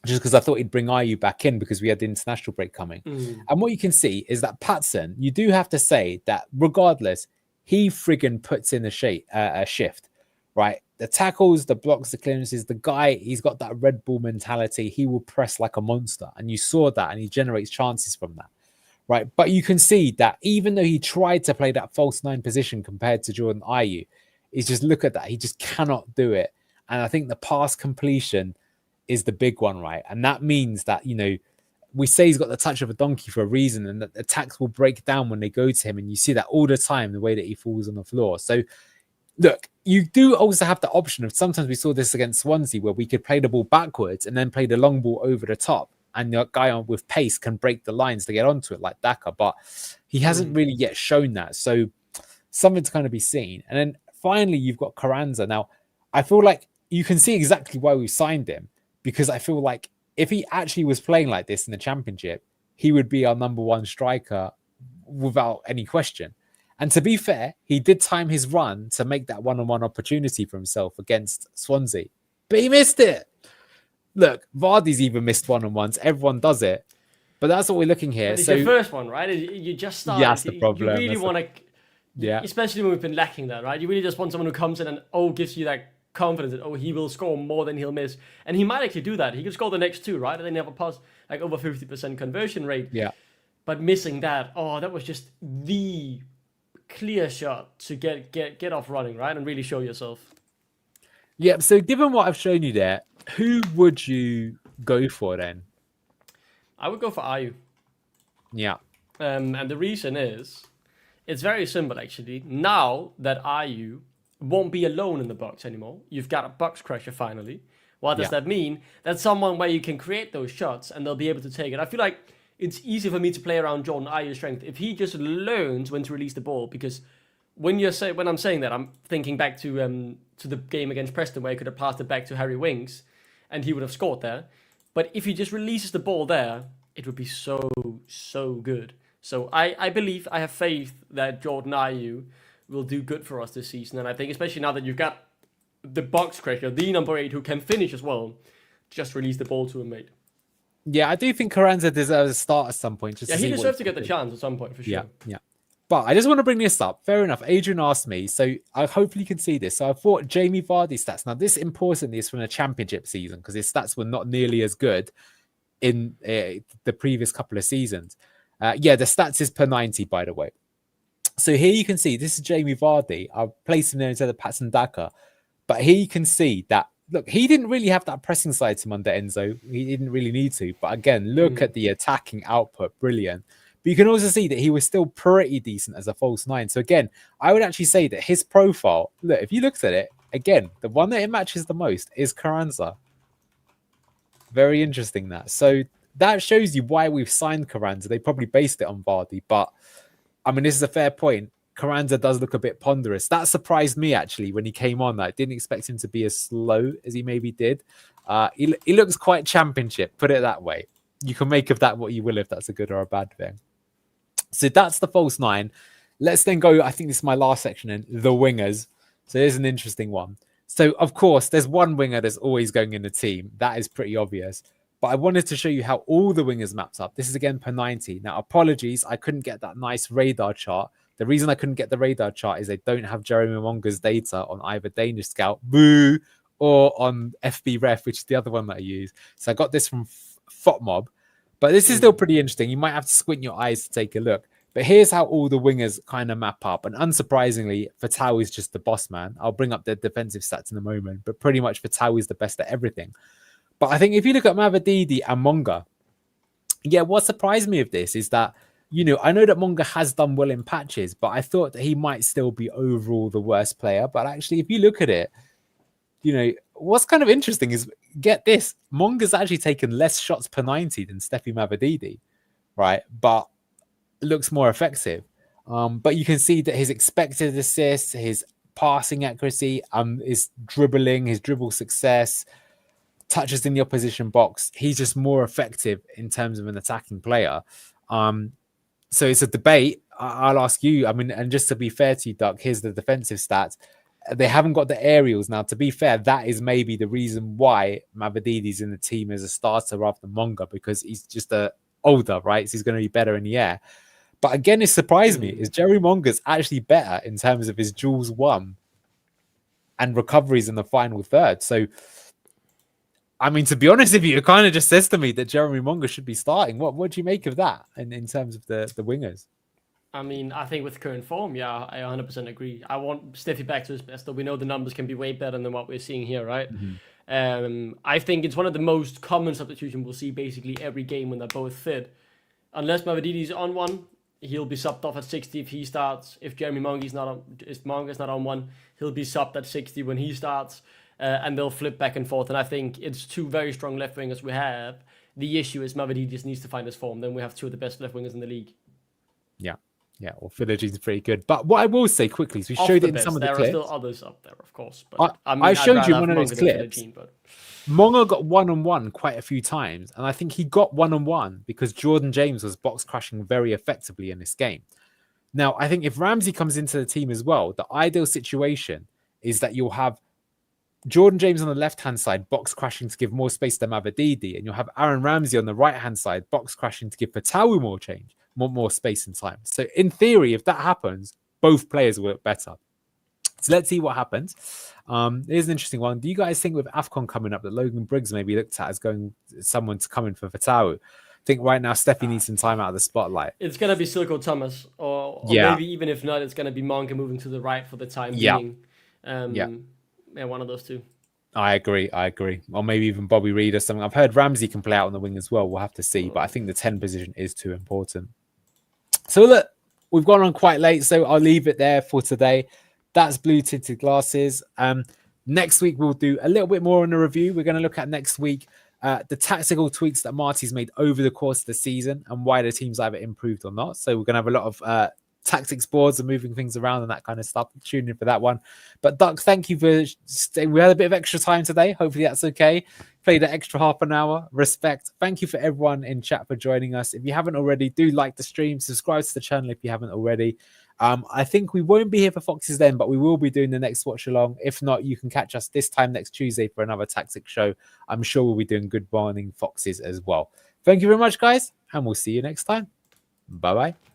just because I thought he'd bring Ayew back in because we had the international break coming. And what you can see is that Patson, you do have to say that regardless, he friggin' puts in a shift, right? The tackles, the blocks, the clearances, the guy, he's got that Red Bull mentality. He will press like a monster. And you saw that, and he generates chances from that. Right, but you can see that even though he tried to play that false 9 position compared to Jordan Ayew, is just look at that. He just cannot do it. And I think the pass completion is the big one, right? And that means that, we say he's got the touch of a donkey for a reason, and that the attacks will break down when they go to him. And you see that all the time, the way that he falls on the floor. So look, you do also have the option of, sometimes we saw this against Swansea, where we could play the ball backwards and then play the long ball over the top. And the guy with pace can break the lines to get onto it like Daka, but he hasn't really yet shown that. So something to kind of be seen. And then finally, you've got Karanza. Now, I feel like you can see exactly why we signed him, because I feel like if he actually was playing like this in the Championship, he would be our number 1 striker without any question. And to be fair, he did time his run to make that one-on-one opportunity for himself against Swansea, but he missed it. Look, Vardy's even missed one-on-ones. Everyone does it. But that's what we're looking here. But it's the first one, right? You just started. Yeah, that's the problem. You really want to... Yeah. Especially when we've been lacking that, right? You really just want someone who comes in and, gives you that confidence that, he will score more than he'll miss. And he might actually do that. He could score the next 2, right? And then have a pass like over 50% conversion rate. Yeah. But missing that, that was just the clear shot to get off running, right? And really show yourself. Yeah, so given what I've shown you there, who would you go for then? I would go for Ayew. Yeah. And the reason is, it's very simple actually. Now that Ayew won't be alone in the box anymore, you've got a box crusher finally. What does that mean? That's someone where you can create those shots and they'll be able to take it. I feel like it's easy for me to play around Jordan Ayew's strength if he just learns when to release the ball. Because when I'm saying that, I'm thinking back to the game against Preston where he could have passed it back to Harry Winks and he would have scored there. But if he just releases the ball there, it would be so good. So I believe, I have faith that Jordan Ayew will do good for us this season. And I think especially now that you've got the box crusher, the number 8 who can finish as well, just release the ball to him, mate. Yeah, I do think Karanza deserves a start at some point. He deserves to get the chance at some point, for sure. Yeah. But I just want to bring this up. Fair enough. Adrian asked me, so I hopefully you can see this. So I thought Jamie Vardy stats. Now, this importantly is from the championship season because his stats were not nearly as good in the previous couple of seasons. The stats is per 90, by the way. So here you can see, this is Jamie Vardy. I've placed him there instead of Patson Daka. But here you can see that, look, he didn't really have that pressing side to him under Enzo. He didn't really need to. But again, look at the attacking output. Brilliant. But you can also see that he was still pretty decent as a false 9. So again, I would actually say that his profile, look, if you looked at it, again, the one that it matches the most is Karanza. Very interesting that. So that shows you why we've signed Karanza. They probably based it on Vardy. But, I mean, this is a fair point. Karanza does look a bit ponderous. That surprised me, actually, when he came on. I didn't expect him to be as slow as he maybe did. He looks quite championship, put it that way. You can make of that what you will if that's a good or a bad thing. So that's the false 9. Let's then go, I think this is my last section, in the wingers. So here's an interesting one. So, of course, there's one winger that's always going in the team. That is pretty obvious. But I wanted to show you how all the wingers maps up. This is again per 90. Now, apologies, I couldn't get that nice radar chart. The reason I couldn't get the radar chart is they don't have Jeremy Munga's data on either Danish Scout, boo, or on FB Ref, which is the other one that I use. So I got this from FOTMob. But this is still pretty interesting. You might have to squint your eyes to take a look. But here's how all the wingers kind of map up. And unsurprisingly, Fatawu is just the boss man. I'll bring up the defensive stats in a moment. But pretty much Fatawu is the best at everything. But I think if you look at Mavididi and Munga, what surprised me of this is that, I know that Munga has done well in patches, but I thought that he might still be overall the worst player. But actually, if you look at it, what's kind of interesting is, get this, Munga's actually taken less shots per 90 than Steffi Mavididi, right? But looks more effective. But you can see that his expected assists, his passing accuracy, his dribbling, his dribble success, touches in the opposition box, he's just more effective in terms of an attacking player. So it's a debate. I'll ask you, and just to be fair to you, Duck, here's the defensive stats. They haven't got the aerials. Now, to be fair, that is maybe the reason why Mavididi's in the team as a starter rather than Munga, because he's just older, right? So he's going to be better in the air. But again, it surprised me, is Jerry Munga's actually better in terms of his duels won and recoveries in the final third. So, to be honest with you, it kind of just says to me that Jeremy Munga should be starting. What do you make of that in terms of the wingers? I think with current form, I 100% agree. I want Steffi back to his best, though we know the numbers can be way better than what we're seeing here, right? Mm-hmm. I think it's one of the most common substitutions we'll see basically every game when they're both fit. Unless Mavididi's on one, he'll be subbed off at 60 if he starts. If Munga's not on one, he'll be subbed at 60 when he starts. And they'll flip back and forth. And I think it's two very strong left wingers we have. The issue is Mavididi just needs to find his form. Then we have two of the best left wingers in the league. Yeah, well, Philogene's pretty good. But what I will say quickly is we showed it in some of the clips. There are still others up there, of course. But I showed you one of those clips. Munga got one-on-one quite a few times. And I think he got one-on-one because Jordan James was box crashing very effectively in this game. Now, I think if Ramsey comes into the team as well, the ideal situation is that you'll have Jordan James on the left-hand side, box crashing to give more space to Mavididi, and you'll have Aaron Ramsey on the right-hand side, box crashing to give Fatawu more space and time. So in theory, if that happens, both players will look better. So let's see what happens. Here's an interesting one. Do you guys think with AFCON coming up that Logan Briggs may be looked at as going someone to come in for Fatawu? I think right now Steffi needs some time out of the spotlight. It's going to be Silko Thomas, or maybe even if not, it's going to be Munga moving to the right for the time being. Yeah, one of those two. I agree. Or maybe even Bobby Reed or something. I've heard Ramsey can play out on the wing as well. We'll have to see. But I think the 10 position is too important. So look, we've gone on quite late, so I'll leave it there for today. That's Blue Tinted Glasses. Next week, we'll do a little bit more on a review. We're going to look at next week the tactical tweaks that Marti's made over the course of the season and why the team's either improved or not. So we're going to have a lot of tactics boards and moving things around and that kind of stuff. Tune in for that one. But Duck, thank you for staying. We had a bit of extra time today. Hopefully that's okay. Played an extra half an hour. Respect. Thank you for everyone in chat for joining us. If you haven't already, do like the stream. Subscribe to the channel if you haven't already. I think we won't be here for Foxes then, but we will be doing the next watch along. If not, you can catch us this time next Tuesday for another tactics show. I'm sure we'll be doing Good Morning Foxes as well. Thank you very much, guys, and we'll see you next time. Bye-bye.